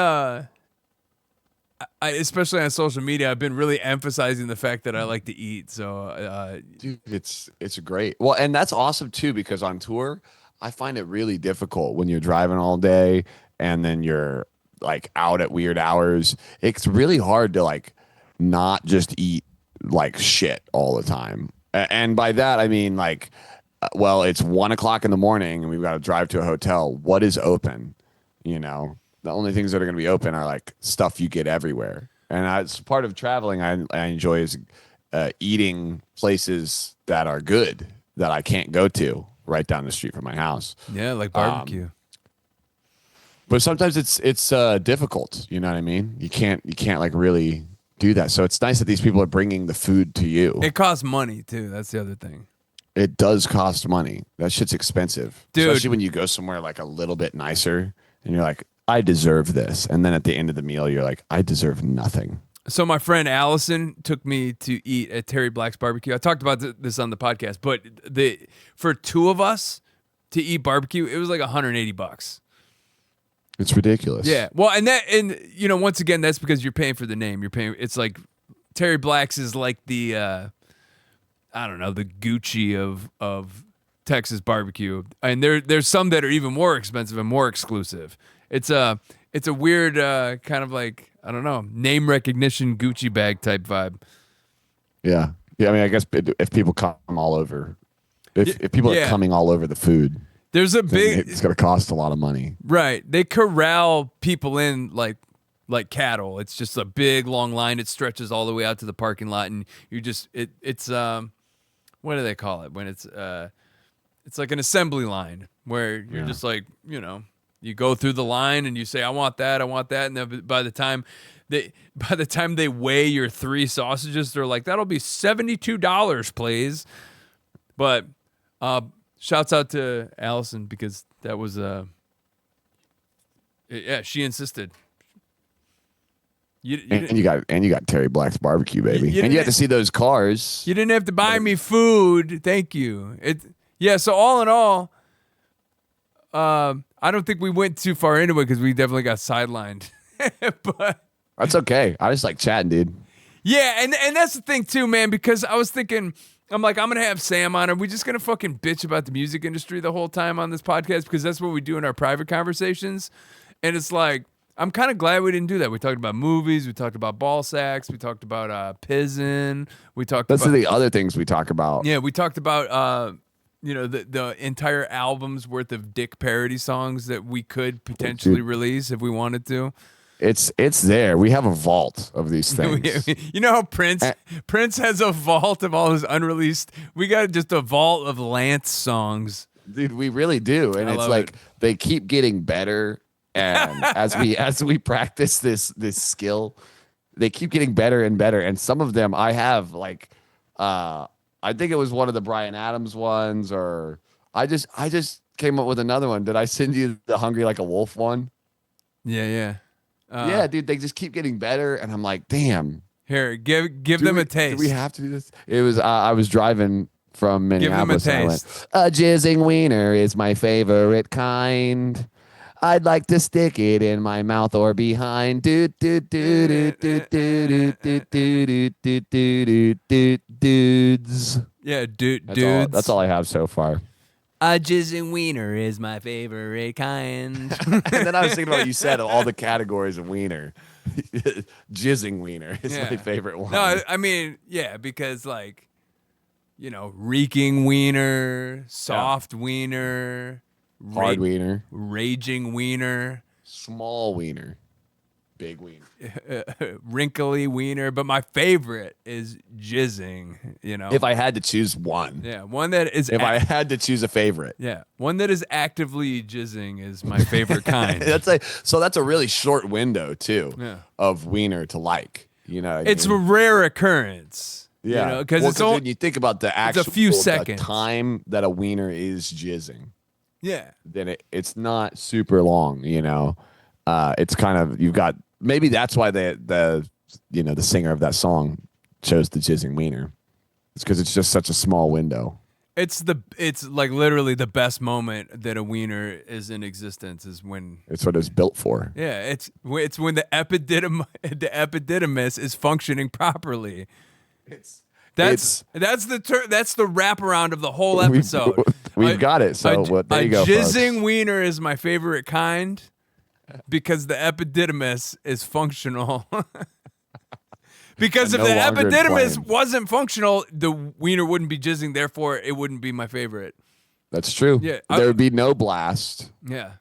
especially on social media, I've been really emphasizing the fact that I like to eat. So, dude, it's great. Well, and that's awesome too, because on tour, I find it really difficult when you're driving all day and then you're like out at weird hours. It's really hard to like not just eat like shit all the time. And by that, I mean like, well, it's 1:00 in the morning and we've got to drive to a hotel. What is open? You know, the only things that are going to be open are like stuff you get everywhere. And as part of traveling, I enjoy is eating places that are good that I can't go to right down the street from my house. Yeah, like barbecue. But sometimes it's difficult. You know what I mean? You can't like really do that. So it's nice that these people are bringing the food to you. It costs money too. That's the other thing. It does cost money. That shit's expensive, dude. Especially when you go somewhere like a little bit nicer. And you're like, I deserve this. And then at the end of the meal, you're like, I deserve nothing. So my friend Allison took me to eat at Terry Black's barbecue. I talked about this on the podcast, but for 2 of us to eat barbecue, it was like $180. It's ridiculous. Yeah. Well, and you know, once again, that's because you're paying for the name. You're paying. It's like Terry Black's is like the I don't know, the Gucci of Texas barbecue, and there's some that are even more expensive and more exclusive. It's a weird kind of like, I don't know, name recognition Gucci bag type vibe. Yeah. I mean, I guess if people come all over, if people are coming all over the food, there's a big. It's going to cost a lot of money. Right. They corral people in like cattle. It's just a big long line. It stretches all the way out to the parking lot, and you just it's what do they call it when it's like an assembly line where you're just like, you know, you go through the line and you say, I want that, and then by the time they weigh your 3 sausages, they're like, that'll be $72, please. But shouts out to Allison because that was she insisted. And you got Terry Black's barbecue, baby, and you had to see those cars. You didn't have to buy me food, thank you. So all in all, I don't think we went too far into it because we definitely got sidelined. But that's okay. I just like chatting, dude. Yeah, and that's the thing too, man, because I was thinking, I'm like, I'm going to have Sam on. Are we just going to fucking bitch about the music industry the whole time on this podcast? Because that's what we do in our private conversations. And it's like, I'm kind of glad we didn't do that. We talked about movies. We talked about ball sacks. We talked about pizzin'. That's the other things we talk about. Yeah, we talked about the entire album's worth of dick parody songs that we could potentially release if we wanted to. It's there. We have a vault of these things. You know how Prince has a vault of all his unreleased. We got just a vault of Lance songs. Dude, we really do. And it's like they keep getting better. And as we practice this skill, they keep getting better and better. And some of them I have like I think it was one of the Bryan Adams ones, or I just came up with another one. Did I send you the Hungry Like a Wolf one? Yeah. Yeah, dude, they just keep getting better, and I'm like, damn. Here, give them a taste. Do we have to do this? It was I was driving from Minneapolis. Give them a taste. A jizzing wiener is my favorite kind. I'd like to stick it in my mouth or behind. Do do do do do do do do do do do dudes. Yeah, That's dudes. all. That's all I have so far. A jizzing wiener is my favorite kind. And then I was thinking about what you said of all the categories of wiener. Jizzing wiener is my favorite one. No, I mean, yeah, because like, you know, reeking wiener, soft wiener, Hard wiener, raging wiener, small wiener, big wiener, wrinkly wiener. But my favorite is jizzing. You know, if I had to choose one. Yeah, one that is. If I had to choose a favorite. Yeah, one that is actively jizzing is my favorite kind. That's a really short window too of wiener to like. You know, it's a rare occurrence. Yeah, you know, because when you think about the actual it's a few seconds. Time that a wiener is jizzing. Yeah. Then it's not super long, you know. It's kind of you've got maybe that's why the singer of that song chose the jizzing wiener. It's because it's just such a small window. It's like literally the best moment that a wiener is in existence is when it's what it's built for. Yeah, it's when the epididymis is functioning properly. That's the wraparound of the whole episode. We've got it. So there you go. A jizzing wiener is my favorite kind because the epididymis is functional. Because if the epididymis wasn't functional, the wiener wouldn't be jizzing. Therefore, it wouldn't be my favorite. That's true. Yeah, there would be no blast. Yeah.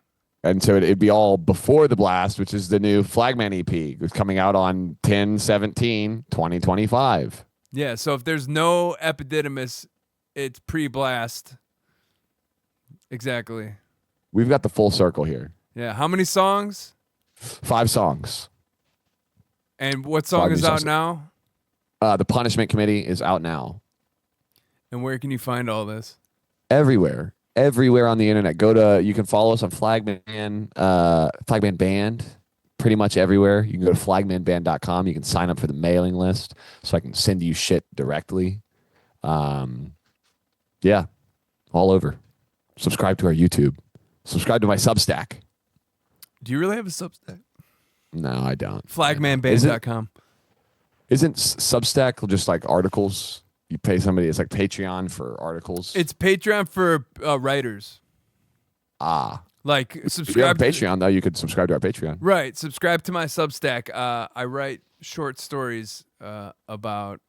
And so it'd be all before the blast, which is the new Flagman EP. It's coming out on 10/17/2025. Yeah, so if there's no epididymis, it's pre-blast. Exactly. We've got the full circle here. Yeah, how many songs? 5 songs. And what song is out now? The Punishment Committee is out now. And where can you find all this? Everywhere on the internet. You can follow us on Flagman Band, pretty much everywhere. You can go to flagmanband.com. You can sign up for the mailing list so I can send you shit directly. Yeah, all over. Subscribe to our YouTube. Subscribe to my Substack. Do you really have a Substack? No, I don't. Flagmanband.com. Isn't Substack just like articles? You pay somebody. It's like Patreon for articles. It's Patreon for writers. Like subscribe. If you have Patreon, though, you could subscribe to our Patreon. Right. Subscribe to my Substack. I write short stories about,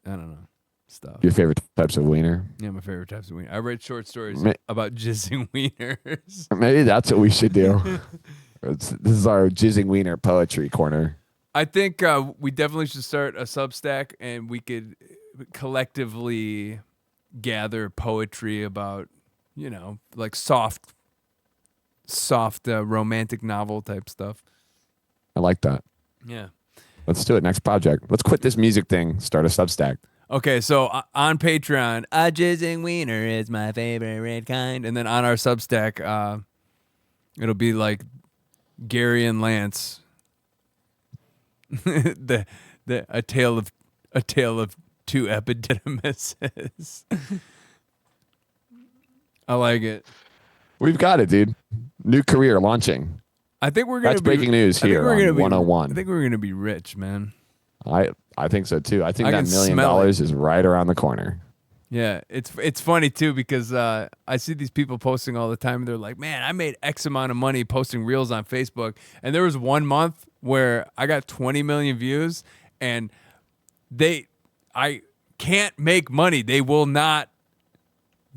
I don't know, stuff. Your favorite types of wiener? Yeah, my favorite types of wiener. I write short stories about jizzing wieners. Maybe that's what we should do. This is our jizzing wiener poetry corner. I think we definitely should start a Substack, and we could collectively gather poetry about, like soft romantic novel type stuff. I like that. Yeah. Let's do it. Next project. Let's quit this music thing. Start a Substack. Okay, so on Patreon, a jizzing wiener is my favorite kind. And then on our Substack, it'll be like Gary and Lance. a tale of two epididymoses. I like it. We've got it, dude. New career launching. I think we're gonna. That's breaking news here on 101. I think we're gonna be rich, man. I think so too. I think that $1 million is right around the corner. Yeah, it's funny too because I see these people posting all the time and they're like, "Man, I made X amount of money posting reels on Facebook." And there was 1 month where I got 20 million views, and I can't make money. They will not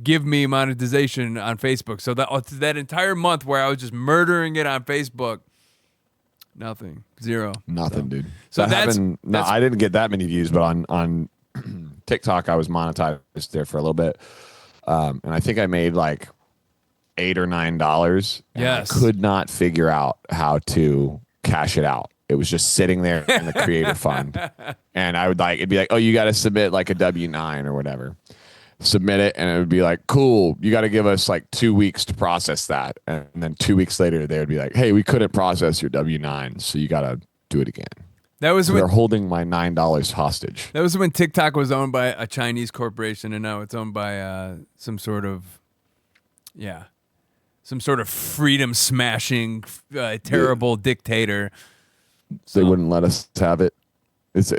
give me monetization on Facebook. So that entire month where I was just murdering it on Facebook, nothing, zero, nothing, dude. So I didn't get that many views, but on TikTok I was monetized there for a little bit, and I think I made like $8 or $9. Yes, I could not figure out how to cash it out. It was just sitting there in the creator fund, and it'd be like, oh, you got to submit like a W-9 or whatever. Submit it, and it would be like, cool, you got to give us like 2 weeks to process that. And then 2 weeks later, they would be like, hey, we couldn't process your W-9, so you got to do it again. That was they're holding my $9 hostage. That was when TikTok was owned by a Chinese corporation, and now it's owned by some sort of, some sort of freedom smashing, terrible dictator. They wouldn't let us have it.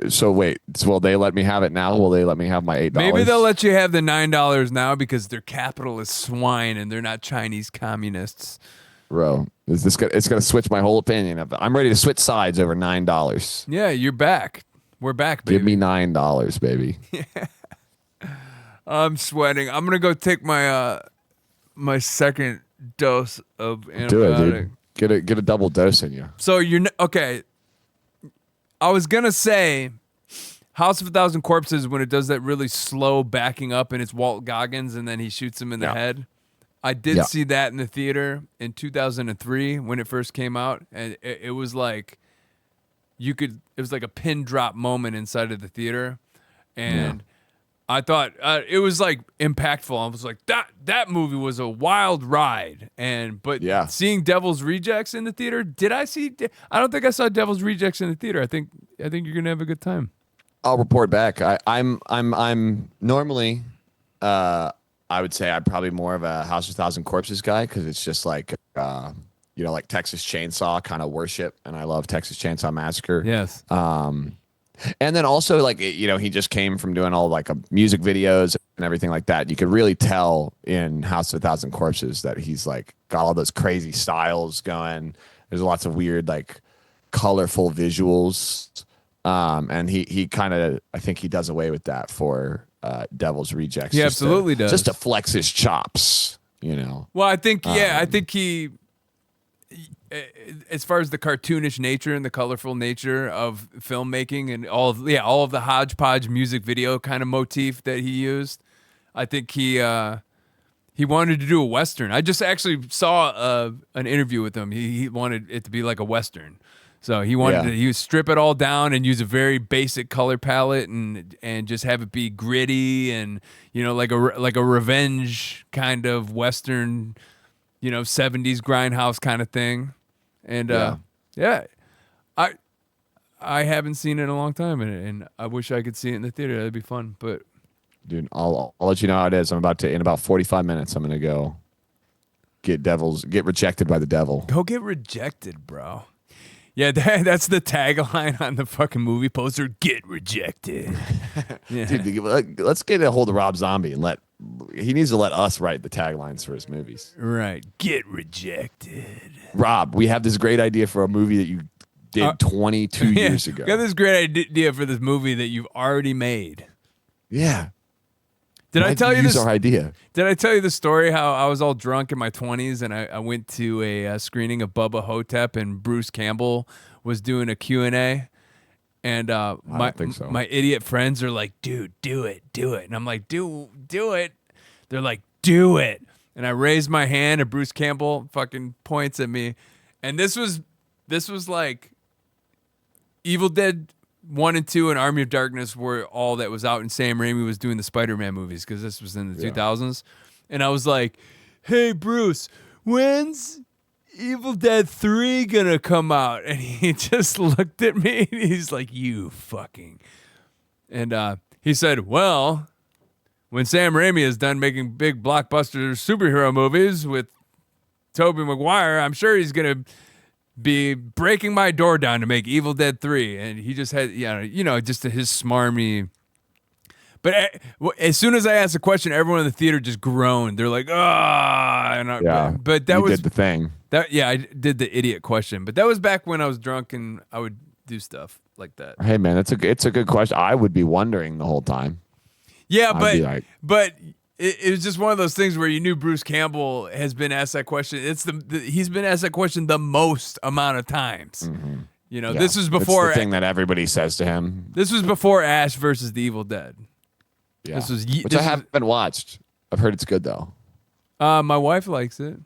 So wait, will they let me have it now? Will they let me have my $8? Maybe they'll let you have the $9 now because they're capitalist swine and they're not Chinese communists. Bro, it's gonna switch my whole opinion of it. I'm ready to switch sides over $9. Yeah, you're back. We're back, baby. Give me $9, baby. I'm sweating. I'm gonna go take my my second dose of antibiotic. Do it, dude. Get a double dose in you. So okay. I was gonna say House of a Thousand Corpses when it does that really slow backing up and it's Walt Goggins and then he shoots him in the head. I did see that in the theater in 2003 when it first came out, and it was like it was like a pin drop moment inside of the theater, and I thought it was like impactful. I was like, that movie was a wild ride, but seeing Devil's Rejects in the theater, I don't think I saw Devil's Rejects in the theater. I think you're gonna have a good time. I'll report back. I'm normally I would say I'm probably more of a House of a Thousand Corpses guy because it's just like like Texas Chainsaw kind of worship, and I love Texas Chainsaw Massacre. Yes. And then also like he just came from doing all like music videos and everything like that. You could really tell in House of a Thousand Corpses that he's like got all those crazy styles going. There's lots of weird like colorful visuals, and he kind of I think he does away with that for Devil's Rejects. He absolutely does. Just to flex his chops, Well, I think he, as far as the cartoonish nature and the colorful nature of filmmaking and all of the hodgepodge music video kind of motif that he used, I think he wanted to do a Western. I just actually saw an interview with him. He wanted it to be like a Western. So he wanted to strip it all down and use a very basic color palette and just have it be gritty and like a revenge kind of Western, 70s grindhouse kind of thing. And I haven't seen it in a long time, and I wish I could see it in the theater. That'd be fun. But dude, I'll let you know how it is. In about 45 minutes, I'm gonna go get rejected by the devil. Go get rejected, bro. Yeah, that's the tagline on the fucking movie poster. Get rejected. Yeah. Dude, let's get a hold of Rob Zombie and he needs to let us write the taglines for his movies. Right. Get rejected. Rob, we have this great idea for a movie that you did 22 years ago. We got this great idea for this movie that you've already made. Yeah. Did I tell you this? Our idea. Did I tell you the story how I was all drunk in my 20s and I went to a screening of Bubba Hotep and Bruce Campbell was doing a Q&A, and my idiot friends are like, dude, do it, and I'm like, do it. They're like, do it, and I raised my hand and Bruce Campbell fucking points at me, and this was like Evil Dead 1 and 2 and Army of Darkness were all that was out, and Sam Raimi was doing the Spider-Man movies because this was in the 2000s. And I was like, hey, Bruce, when's Evil Dead 3 gonna come out? And he just looked at me and he's like, you fucking. And he said, well, when Sam Raimi is done making big blockbuster superhero movies with Tobey Maguire, I'm sure he's gonna be breaking my door down to make Evil Dead 3. And he just had, just his smarmy. But as soon as I asked a question, everyone in the theater just groaned. They're like, ah. But that was did the thing. I did the idiot question. But that was back when I was drunk and I would do stuff like that. Hey, man, it's a good question. I would be wondering the whole time. Yeah, but it was just one of those things where you knew Bruce Campbell has been asked that question. He's been asked that question the most amount of times. Mm-hmm. This was before it's the thing that everybody says to him. This was before Ash versus the Evil Dead. Yeah, which I haven't watched. I've heard it's good though. My wife likes it.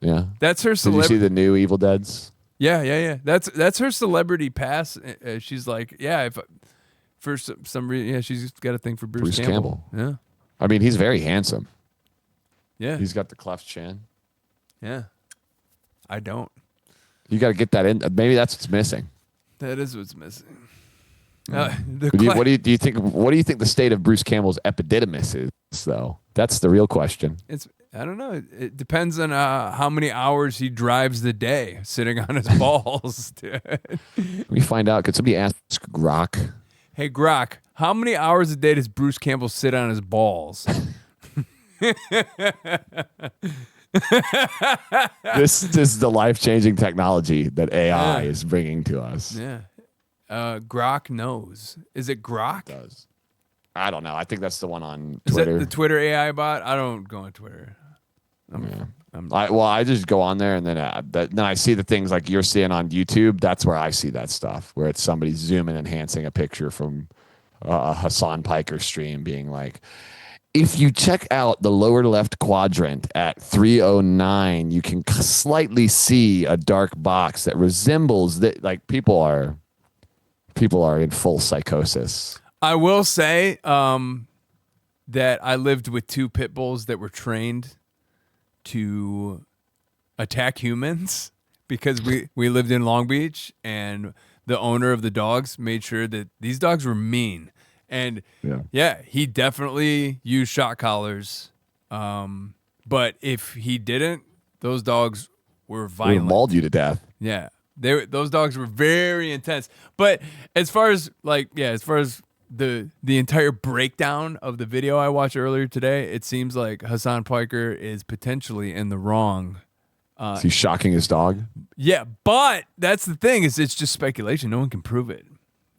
Yeah, that's her. Did you see the new Evil Deads? Yeah. That's her celebrity pass. She's like, for some reason, she's got a thing for Bruce Campbell. Yeah. I mean, he's very handsome. Yeah. He's got the cleft chin. Yeah. I don't. You got to get that in. Maybe that's what's missing. That is what's missing. What do you think the state of Bruce Campbell's epididymis is, though? That's the real question. I don't know. It depends on how many hours he drives the day sitting on his balls, dude. Let me find out. Could somebody ask Grok? Hey, Grok, how many hours a day does Bruce Campbell sit on his balls? This is the life-changing technology that AI is bringing to us. Yeah. Grok knows. Is it Grok? It does. I don't know. I think that's the one on Is Twitter. that the Twitter AI bot? I don't go on Twitter. I just go on there and then I see the things like you're seeing on YouTube. That's where I see that stuff, where it's somebody zooming, enhancing a picture from a Hassan Piker stream, being like, if you check out the lower left quadrant at 3:09, you can slightly see a dark box that resembles that. Like people are in full psychosis. I will say that I lived with 2 pit bulls that were trained to attack humans because we lived in Long Beach, and the owner of the dogs made sure that these dogs were mean. And yeah, he definitely used shock collars. But if he didn't, those dogs were violent. They mauled you to death. Yeah. Those dogs were very intense. But as far as the entire breakdown of the video I watched earlier today, it seems like Hassan Piker is potentially in the wrong. Is he shocking his dog? Yeah, but that's the thing, is it's just speculation. No one can prove it.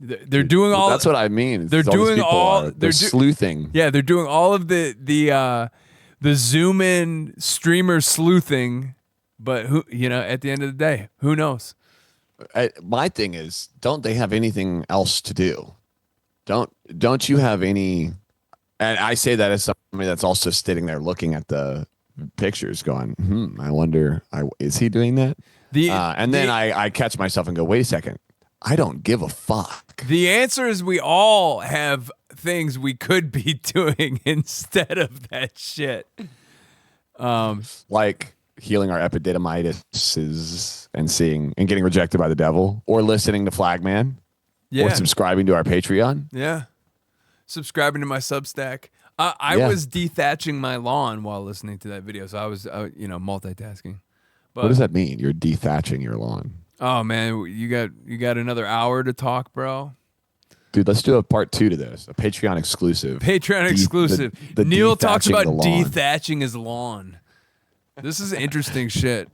They're doing all. That's what I mean. They're doing all. They're sleuthing. Yeah, they're doing all of the zoom in streamer sleuthing. But who, at the end of the day, who knows? My thing is, don't they have anything else to do? Don't you have any? And I say that as somebody that's also sitting there looking at the pictures, going, I wonder, is he doing that? And then I catch myself and go, wait a second. I don't give a fuck. The answer is we all have things we could be doing instead of that shit. Like healing our epididymitis and getting rejected by the devil, or listening to Flagman, or subscribing to our Patreon. Yeah. Subscribing to my Substack. I was dethatching my lawn while listening to that video, so I was, multitasking. But, what does that mean? You're dethatching your lawn. Oh man, you got another hour to talk, bro. Dude, let's do a part 2 to this, a Patreon exclusive. Exclusive. The Neil talks about the lawn. dethatching his lawn. This is interesting shit.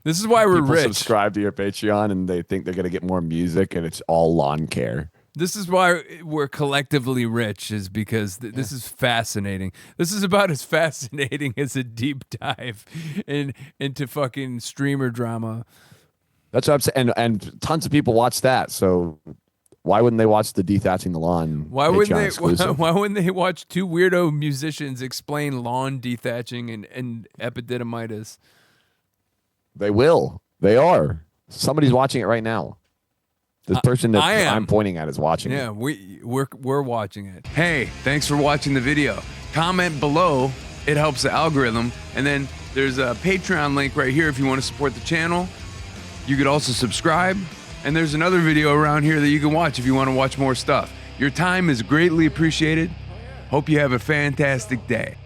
This is why we're People rich. subscribe to your Patreon and they think they're gonna get more music, and it's all lawn care. This is why we're collectively rich, is because this is fascinating. This is about as fascinating as a deep dive into fucking streamer drama. That's what I'm saying. And tons of people watch that. So why wouldn't they watch the Dethatching the Lawn? Why wouldn't they watch 2 weirdo musicians explain lawn dethatching and epididymitis? They will. They are. Somebody's watching it right now. This person that I'm pointing at is watching it. Yeah, we're watching it. Hey, thanks for watching the video. Comment below. It helps the algorithm. And then there's a Patreon link right here if you want to support the channel. You could also subscribe. And there's another video around here that you can watch if you want to watch more stuff. Your time is greatly appreciated. Hope you have a fantastic day.